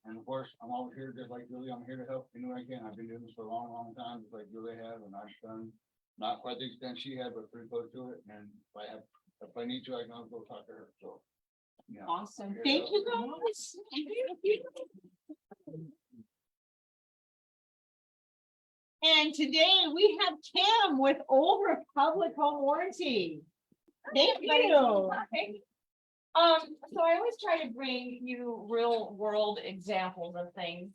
And of course, I'm always here, just like Julie, I'm here to help any way I can. I've been doing this for a long, long time, just like Julie has, and I've done not quite the extent she had, but pretty close to it, and if I need to, I can always go talk to her, so. Yeah. Awesome. Here Thank to you, help. guys. Thank you. And today we have Kim with Old Republic Home Warranty. Thank you. So I always try to bring you real world examples of things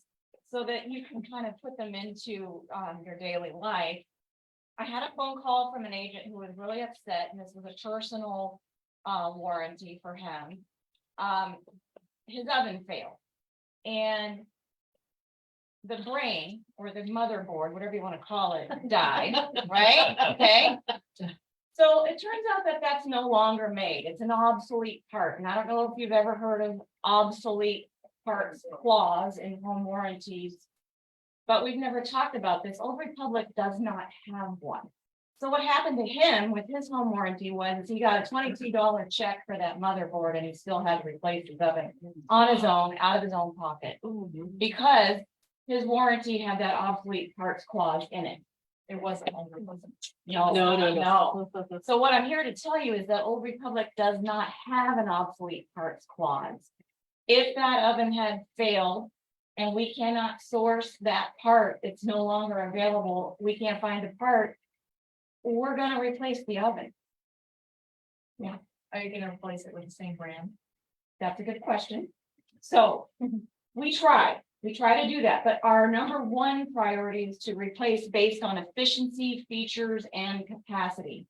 so that you can kind of put them into your daily life. I had a phone call from an agent who was really upset, and this was a personal warranty for him. His oven failed, and the brain or the motherboard, whatever you want to call it, died, right? Okay. So it turns out that that's no longer made. It's an obsolete part. And I don't know if you've ever heard of obsolete parts clause in home warranties, but we've never talked about this. Old Republic does not have one. So what happened to him with his home warranty was he got a $22 check for that motherboard and he still had to replace his oven on his own, out of his own pocket, because his warranty had that obsolete parts clause in it. It wasn't. No. So what I'm here to tell you is that Old Republic does not have an obsolete parts clause. If that oven had failed and we cannot source that part, it's no longer available, we can't find a part, we're gonna replace the oven. Are you gonna replace it with the same brand? That's a good question. So we try to do that, but our number one priority is to replace based on efficiency, features, and capacity.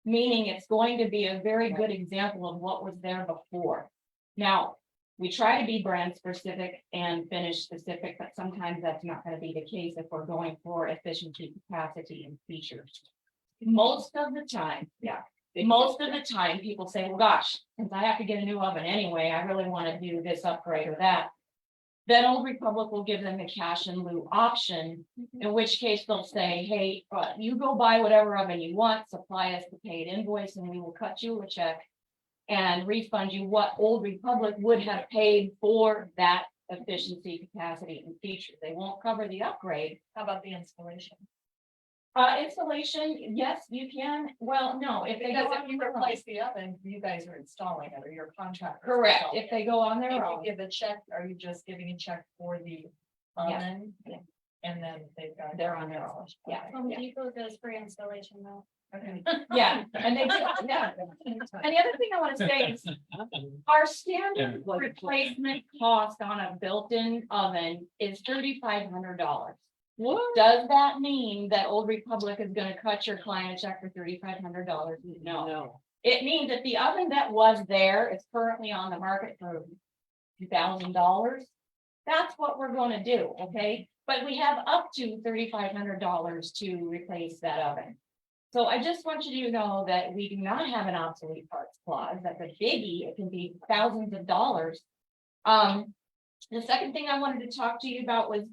Meaning it's going to be a very good example of what was there before. Now, we try to be brand specific and finish specific, but sometimes that's not going to be the case if we're going for efficiency, capacity, and features. Most of the time, people say, well, gosh, since I have to get a new oven anyway, I really want to do this upgrade or that. Then Old Republic will give them the cash in lieu option, in which case they'll say, hey, you go buy whatever oven you want, supply us the paid invoice, and we will cut you a check and refund you what Old Republic would have paid for that efficiency, capacity, and features. They won't cover the upgrade. How about the installation? Installation, yes, you can. Well, no, if they Because go if on you their own. replace the oven, you guys are installing it, or your contractor. Correct. If they go on If their you own. give a check, are you just giving a check for the Yeah. oven? Yeah. And then they've got. They're on their own. Yeah. Home Depot does free installation though. Okay. Yeah, and they, yeah. And the other thing I want to say is our standard replacement cost on a built-in oven is $3,500. What? Does that mean that Old Republic is gonna cut your client a check for $3,500? No. It means that the oven that was there is currently on the market for $2,000. That's what we're gonna do, okay? But we have up to $3,500 to replace that oven. So I just want you to know that we do not have an obsolete parts clause. That's a biggie. It can be thousands of dollars. The second thing I wanted to talk to you about was,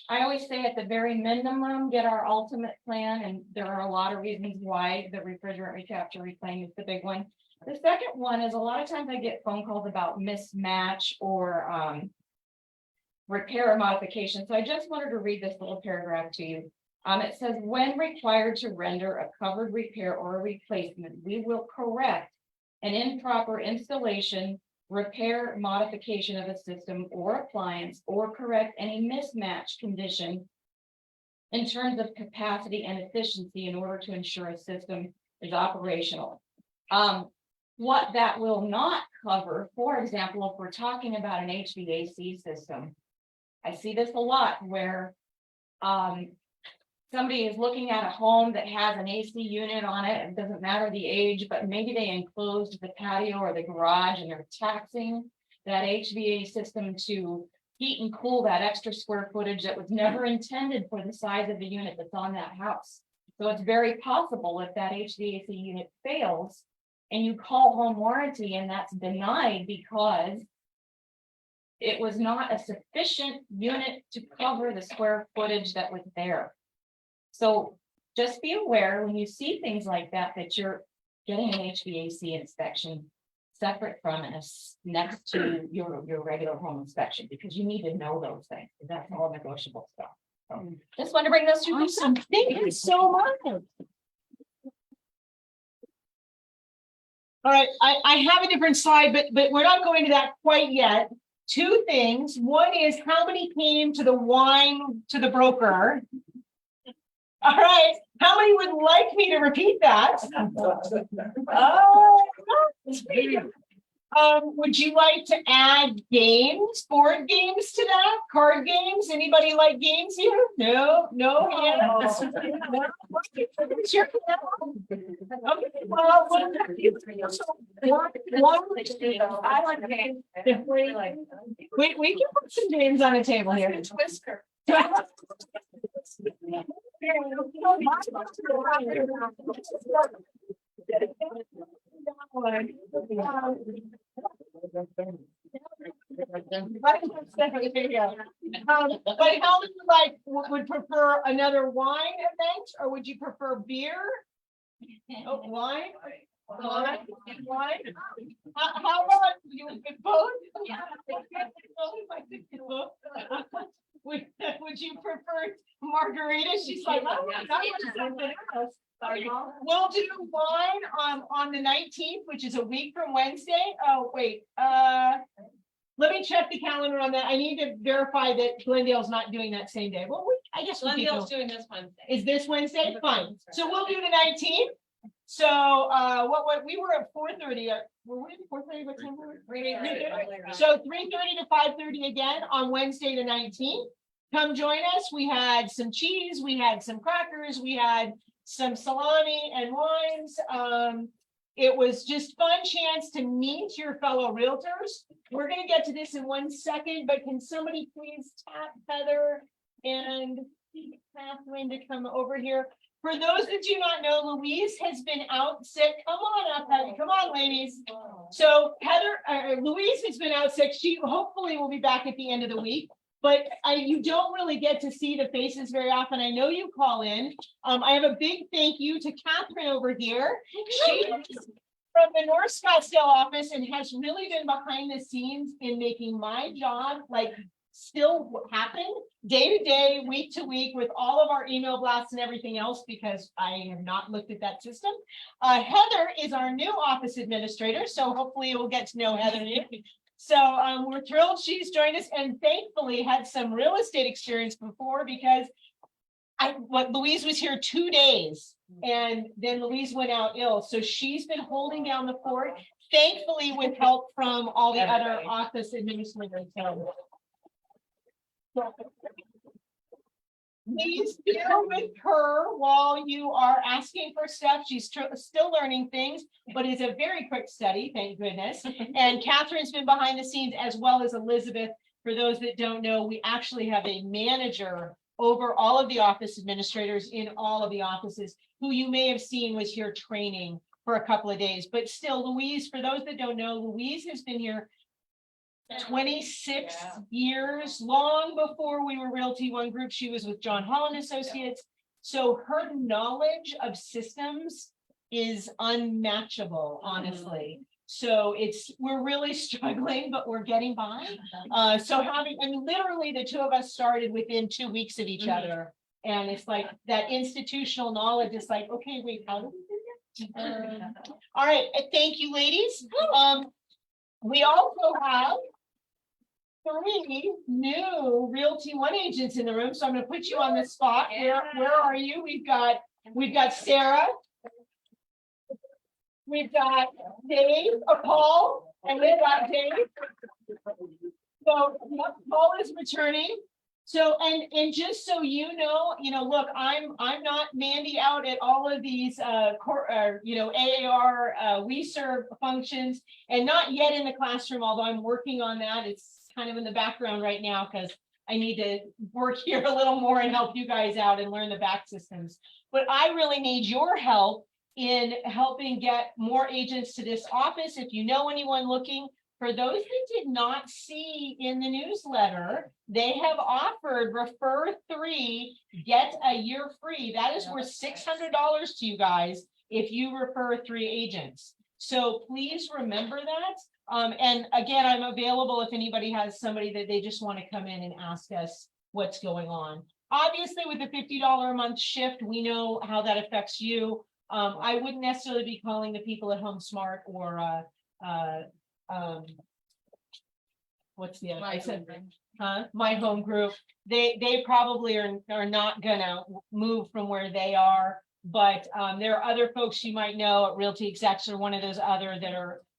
I always say at the very minimum, get our ultimate plan, and there are a lot of reasons why the refrigerant recapture reclaim is the big one. The second one is a lot of times I get phone calls about mismatch or repair or modification. So I just wanted to read this little paragraph to you. It says, when required to render a covered repair or a replacement, we will correct an improper installation, repair, modification of a system or appliance, or correct any mismatch condition in terms of capacity and efficiency in order to ensure a system is operational. What that will not cover, for example, if we're talking about an HVAC system, I see this a lot where somebody is looking at a home that has an AC unit on it, it doesn't matter the age, but maybe they enclosed the patio or the garage and they're taxing that HVAC system to heat and cool that extra square footage that was never intended for the size of the unit that's on that house. So it's very possible if that HVAC unit fails and you call home warranty and that's denied because it was not a sufficient unit to cover the square footage that was there. So just be aware when you see things like that, that you're getting an HVAC inspection separate from and next to your regular home inspection, because you need to know those things. That's all negotiable stuff. So just want to bring those to you. Awesome. Thank you so much. All right, I have a different slide, but we're not going to that quite yet. Two things. One is how many came to the wine to the broker? All right, how many would like me to repeat that? Would you like to add games, board games to that? Card games? Anybody like games here? No, no. Yes. Sure. Okay, well, one, I like games. we can put some games on the table here. Twister. But how would you like, would prefer another wine event, or would you prefer beer? Oh, wine? Wine? How about you both? Would you prefer margarita? She's like, oh, something else. We'll do wine on the 19th, which is a week from Wednesday. Oh, wait, let me check the calendar on that. I need to verify that Glendale's not doing that same day. Well, I guess we could go. Glendale's doing this Wednesday. Is this Wednesday? Fine. So we'll do the 19th. So what we were at 4:30. Were we at 4:30? What time were we? 3:30. So 3:30 to 5:30 again on Wednesday the 19th. Come join us. We had some cheese, we had some crackers, we had some salami and wines. It was just fun chance to meet your fellow realtors. We're going to get to this in 1 second, but can somebody please tap Heather and Catherine to come over here? For those that do not know, Louise has been out sick. Come on up, Heather. Come on, ladies. So Louise has been out sick. She hopefully will be back at the end of the week. But you don't really get to see the faces very often. I know you call in. I have a big thank you to Catherine over here. She's from the North Scottsdale office and has really been behind the scenes in making my job like still happen day to day, week to week, with all of our email blasts and everything else, because I have not looked at that system. Heather is our new office administrator, so hopefully you'll get to know Heather. So we're thrilled she's joined us, and thankfully had some real estate experience before, because Louise was here 2 days and then Louise went out ill. So she's been holding down the fort, thankfully with help from all the other office administrators. please bear with her while you are asking for stuff. She's still learning things, but it's a very quick study, thank goodness. And Catherine's been behind the scenes as well as Elizabeth. For those that don't know, we actually have a manager over all of the office administrators in all of the offices, who you may have seen was here training for a couple of days. But still, Louise, for those that don't know, Louise has been here 26 years, long before we were Realty One Group. She was with John Holland Associates. So her knowledge of systems is unmatchable, honestly. So we're really struggling, but we're getting by. So literally the two of us started within 2 weeks of each other. And it's like that institutional knowledge is like, okay, wait, how do we do that? All right, thank you, ladies. We also have 3 new Realty One agents in the room, so I'm going to put you on the spot. Where are you? We've got Sarah, we've got Dave, Paul, and we've got Dave. So Paul is returning. So and just so you know, look, I'm not Mandy out at all of these AAR we serve functions, and not yet in the classroom, although I'm working on that. It's kind of in the background right now because I need to work here a little more and help you guys out and learn the back systems. But I really need your help in helping get more agents to this office. If you know anyone looking, for those that did not see in the newsletter, they have offered refer 3, get a year free. That is worth $600 to you guys if you refer 3 agents. So please remember that. And again, I'm available if anybody has somebody that they just want to come in and ask us what's going on. Obviously, with the $50 a month shift, we know how that affects you. I wouldn't necessarily be calling the people at HomeSmart or what's the other? I said, My Home Group. They probably are not gonna move from where they are, but there are other folks you might know at Realty Execs or one of those other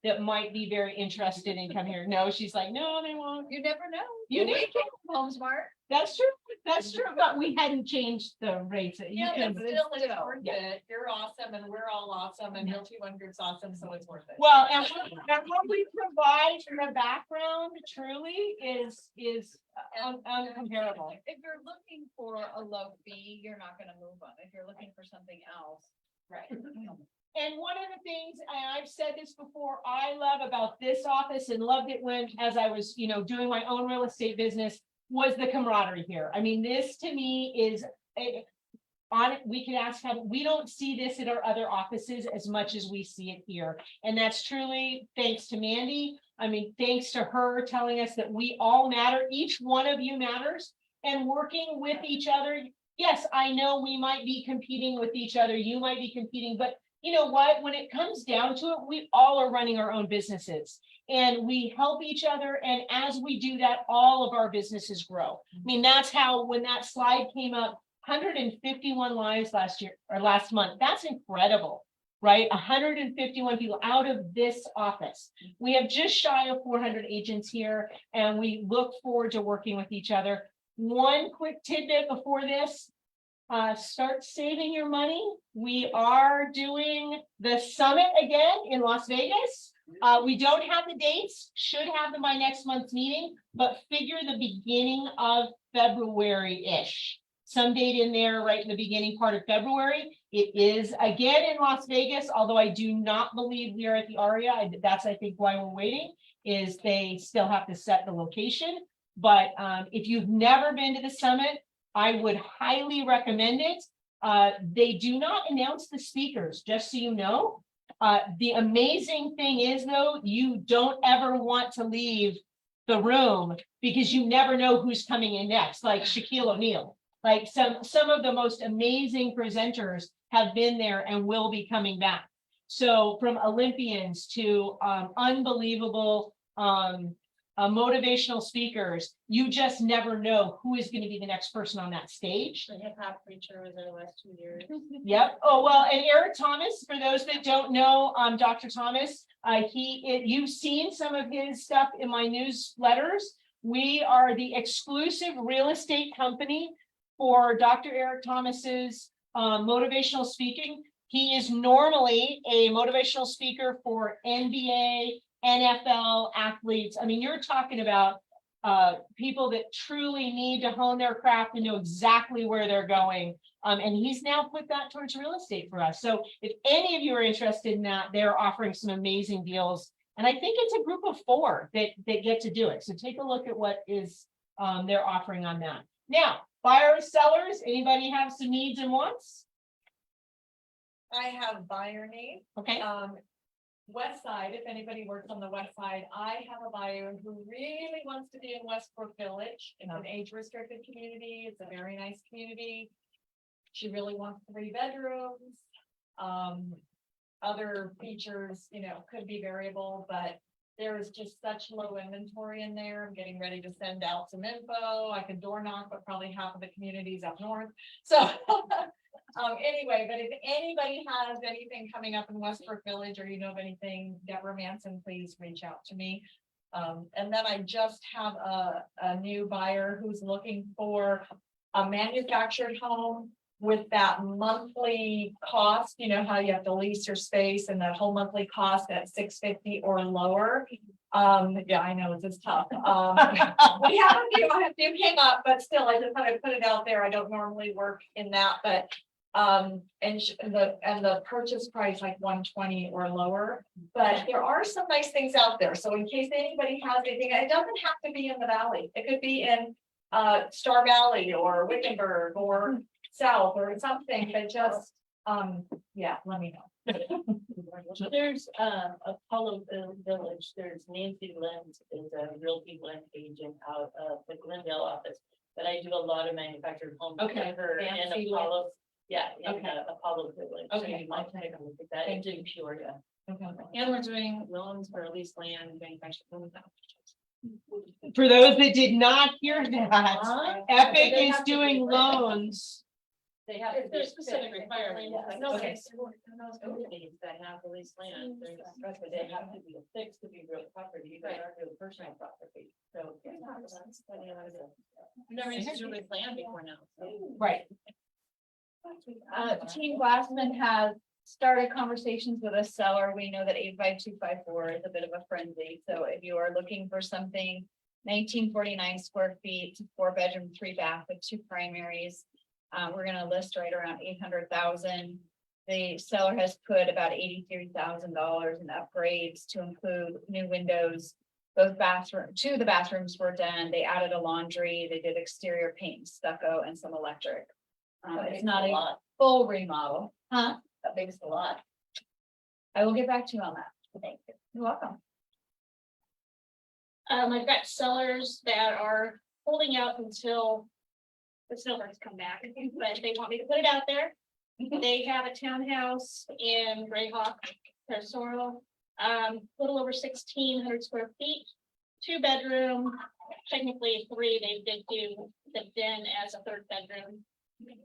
that might be very interested in coming here. No, she's like, no, they won't. You never know. You never HomeSmart. That's true. That's true. But we hadn't changed the rates. You can- but it's still worth it. You're awesome and we're all awesome and Realty One Group's awesome, so it's worth it. Well, and what we provide in the background truly is uncomparable. If you're looking for a low fee, you're not gonna move on. If you're looking for something else. Right. And one of the things, and I've said this before, I love about this office and loved it when, as I was, doing my own real estate business, was the camaraderie here. I mean, this to me is we could ask how we don't see this at our other offices as much as we see it here. And that's truly thanks to Mandy. I mean, thanks to her telling us that we all matter. Each one of you matters, and working with each other. Yes, I know we might be competing with each other. You might be competing, but you know what? When it comes down to it, we all are running our own businesses and we help each other. And as we do that, all of our businesses grow. I mean, that's how, when that slide came up, 151 lives last month. That's incredible, right? 151 people out of this office. We have just shy of 400 agents here, and we look forward to working with each other. One quick tidbit before this. Start saving your money. We are doing the summit again in Las Vegas. We don't have the dates, should have them by next month's meeting, but figure the beginning of February-ish. Some date in there right in the beginning part of February. It is again in Las Vegas, although I do not believe we are at the Aria. That's, I think, why we're waiting, is they still have to set the location. But if you've never been to the summit, I would highly recommend it. They do not announce the speakers, just so you know. The amazing thing is, though, you don't ever want to leave the room because you never know who's coming in next, like Shaquille O'Neal. Like some of the most amazing presenters have been there and will be coming back. So from Olympians to unbelievable motivational speakers, you just never know who is going to be the next person on that stage. The hip hop preacher was there the last 2 years. Yep. Oh, well, and Eric Thomas, for those that don't know, Dr. Thomas, you've seen some of his stuff in my newsletters. We are the exclusive real estate company for Dr. Eric Thomas's motivational speaking. He is normally a motivational speaker for NBA, NFL athletes. I mean, you're talking about people that truly need to hone their craft and know exactly where they're going. And he's now put that towards real estate for us. So if any of you are interested in that, they're offering some amazing deals. And I think it's a group of 4 that get to do it. So take a look at what is they're offering on that. Now, buyers, sellers, anybody have some needs and wants? I have buyer need. Okay, West side, if anybody works on the west side, I have a buyer who really wants to be in Westbrook Village. It's an age restricted community. It's a very nice community. She really wants 3 bedrooms. Other features, you know, could be variable, but there is just such low inventory in there. I'm getting ready to send out some info. I can door knock, but probably half of the community's up north. So anyway, but if anybody has anything coming up in Westbrook Village or you know of anything, Deborah Manson, please reach out to me. And then I just have a new buyer who's looking for a manufactured home with that monthly cost, you know, how you have to lease your space and that whole monthly cost at $650 or lower. Yeah, I know it's tough. We have a few came up, but still, I just thought I'd put it out there. I don't normally work in that, but and the purchase price like 120 or lower. But there are some nice things out there. So in case anybody has anything, it doesn't have to be in the valley. It could be in Star Valley or Wickenburg or South or something, but just yeah, let me know. So there's Apollo Village, there's Nancy Lynn is a realty Lynn agent out of the Glendale office. But I do a lot of manufactured homes. Okay. For her in Nancy Apollo, yeah, in Okay. Apollo Village. So Okay. you might take a look at that. It's in Peoria. And we're doing loans for lease land, manufactured homes. for those that did not hear that, Epic They is have to be doing lit. loans. They have to be There's specific requirements. No, Okay. it's those communities that have the lease land, there's, they have to be fixed to be real property, they are real personal property, so. I've never used to lease land before now. Right. Team Glassman has started conversations with a seller. We know that 85254 is a bit of a frenzy. So if you are looking for something 1949 square feet, 4 bedroom, 3 bath with 2 primaries, we're gonna list right around 800,000. The seller has put about $83,000 in upgrades to include new windows. Both bathroom, 2 of the bathrooms were done. They added a laundry, they did exterior paint, stucco, and some electric. It's not a full remodel, huh? That makes a lot. I will get back to you on that. Thank you. You're welcome. I've got sellers that are holding out until the snowbirds come back, but they want me to put it out there. They have a townhouse in Greyhawk, Sorrel, little over 1,600 square feet, 2 bedroom, technically 3. They did do the den as a 3rd bedroom,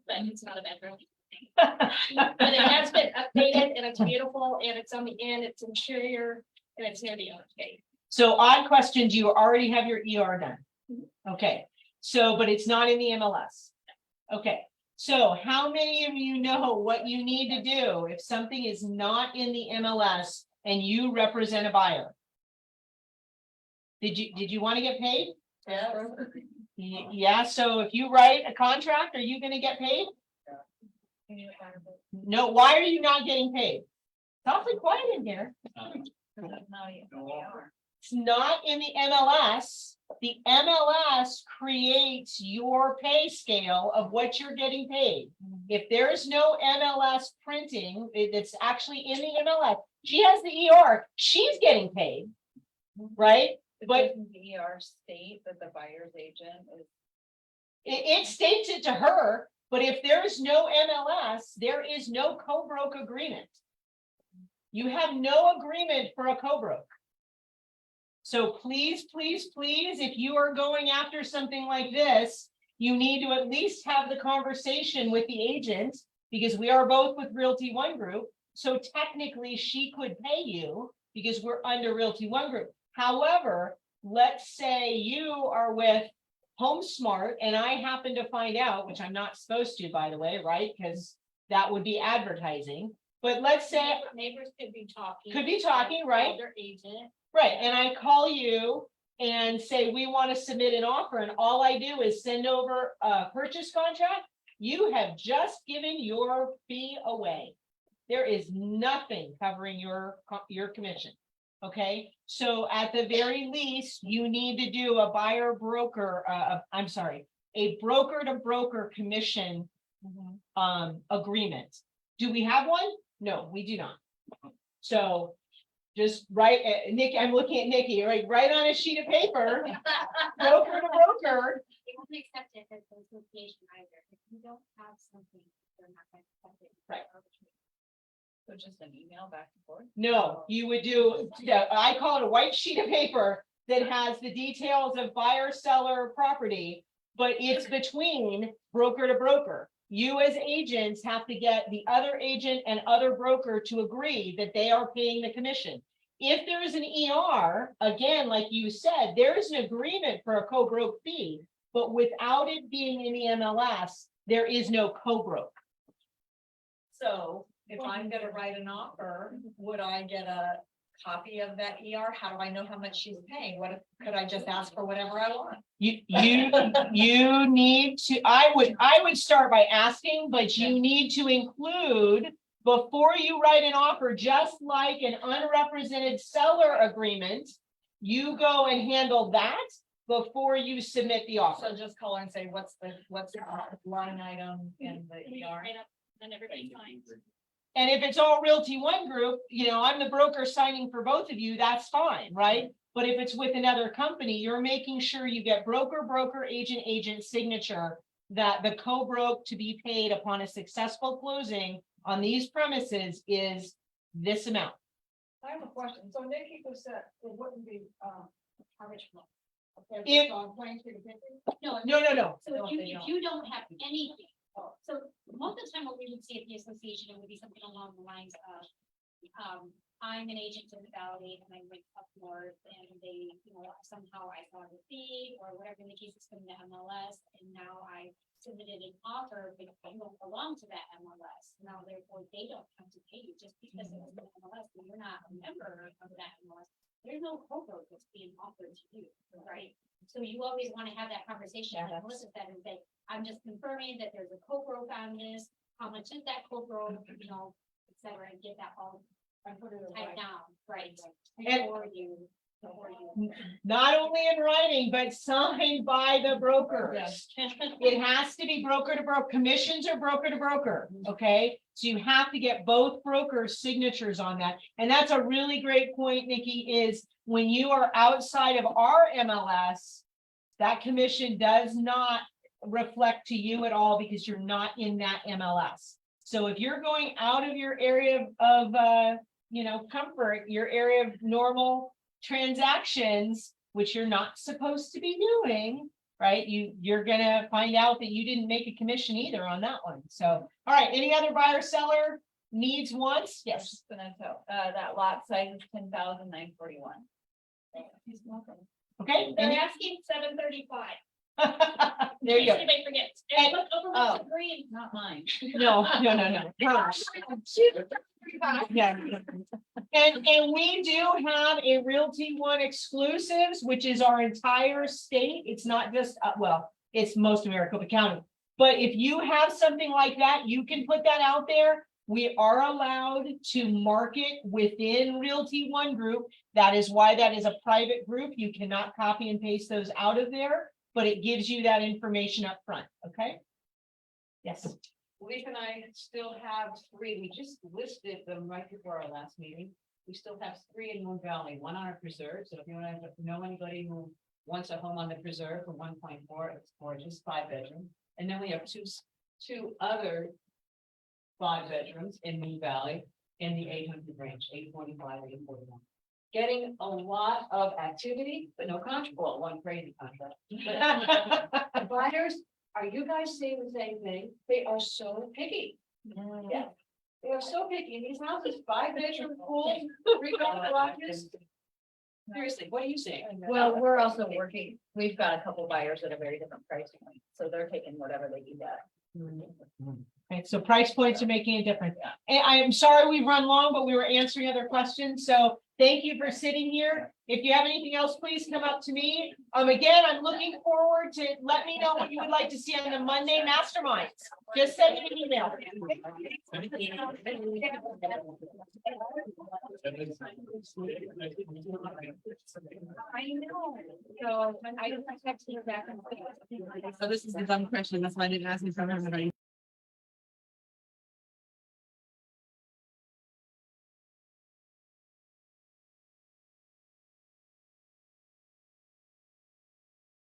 but it's not a bedroom. But it has been updated and it's beautiful and it's on the end, it's interior and it's near the owner's gate. So odd question, do you already have your ER done? Okay, so, but it's not in the MLS. Okay, so how many of you know what you need to do if something is not in the MLS and you represent a buyer? Did you want to get paid? Yeah. Yeah, so if you write a contract, are you gonna get paid? No, why are you not getting paid? It's awfully quiet in here. It's not in the MLS. The MLS creates your pay scale of what you're getting paid. If there is no MLS printing, it's actually in the MLS. She has the ER, she's getting paid, right? But the ER state that the buyer's agent is. it states it to her, but if there is no MLS, there is no co-broke agreement. You have no agreement for a co-broke. So please, please, please, if you are going after something like this, you need to at least have the conversation with the agent because we are both with Realty One Group. So technically she could pay you because we're under Realty One Group. However, let's say you are with HomeSmart, and I happen to find out, which I'm not supposed to, by the way, right? Because that would be advertising. But let's say, Neighbors could be talking. right? Call their agent. Right, and I call you and say, we want to submit an offer, and all I do is send over a purchase contract. You have just given your fee away. There is nothing covering your commission. Okay, so at the very least, you need to do a buyer broker, a broker to broker commission agreement. Do we have one? No, we do not. So just write, Nikki, I'm looking at Nikki, right, write on a sheet of paper, broker to broker. They won't accept it as an association either. If you don't have something, they're not going to accept it. Right. So just an email back and forth. No, you would do, I call it a white sheet of paper that has the details of buyer, seller, property, but it's between broker to broker. You as agents have to get the other agent and other broker to agree that they are paying the commission. If there is an ER, again, like you said, there is an agreement for a co-broke fee, but without it being in the MLS, there is no co-broke. So if I'm gonna write an offer, would I get a copy of that ER? How do I know how much she's paying? What, could I just ask for whatever I want? You need to, I would start by asking, but you need to include before you write an offer, just like an unrepresented seller agreement, you go and handle that before you submit the offer. So just call her and say, what's the line item in the ER? Right up, then everybody signs. And if it's all Realty One Group, I'm the broker signing for both of you, that's fine, right? But if it's with another company, you're making sure you get broker, agent signature that the co-broke to be paid upon a successful closing on these premises is this amount. I have a question. So Nikki was said it wouldn't be, how much more? Okay, If- so I'm playing to the fifty? No, No. so if you don't have anything, so most of the time what we would see at the association, it would be something along the lines of, I'm an agent in the valley and I went up north and they, somehow I saw the fee or whatever the case is coming to MLS and now I submitted an offer, but I don't belong to that MLS. Now therefore they don't have to pay you just because it was an MLS, and you're not a member of that MLS. There's no co-broke that's being offered to you, right? So you always want to have that conversation, like Melissa said, and say, I'm just confirming that there's a co-broke on this, how much is that co-broke, et cetera, and get that all typed down, right? Before you. Not only in writing, but signed by the brokers. It has to be broker to broker. Commissions are broker to broker, okay? So you have to get both brokers' signatures on that. And that's a really great point, Nikki, is when you are outside of our MLS, that commission does not reflect to you at all because you're not in that MLS. So if you're going out of your area of comfort, your area of normal transactions, which you're not supposed to be doing, right? You're gonna find out that you didn't make a commission either on that one. So, all right, any other buyer seller needs wants? Yes. That lot size is 10,941. Okay. They're asking 735. There you go. Anybody forgets. And- Look over oh. the green. Not mine. No. Yeah. And we do have a Realty One exclusives, which is our entire state. It's not just, it's most of Maricopa County. But if you have something like that, you can put that out there. We are allowed to market within Realty One Group. That is why that is a private group. You cannot copy and paste those out of there, but it gives you that information up front, okay? Yes. Leif and I still have 3. We just listed them right before our last meeting. We still have 3 in Moon Valley, 1 on a preserve. So if you want to know anybody who wants a home on the preserve for 1.4, it's gorgeous, 5-bedroom. And then we have two other 5 bedrooms in Moon Valley in the 800 range, 845, 841. Getting a lot of activity, but no contract. Well, one crazy contract. But buyers, are you guys seeing the same thing? They are so picky. Yeah. They are so picky. These houses, 5-bedroom pools, 3 garages. Seriously, what are you saying? Well, we're also working, we've got a couple buyers at a very different price point, so they're taking whatever they can get. Okay, so price points are making a difference. And I am sorry we've run long, but we were answering other questions, so thank you for sitting here. If you have anything else, please come up to me. Again, I'm looking forward to, let me know what you would like to see on the Monday masterminds. Just send me an email. I know, so I texted her back and. So this is the dumb question, that's why I didn't ask you for everybody.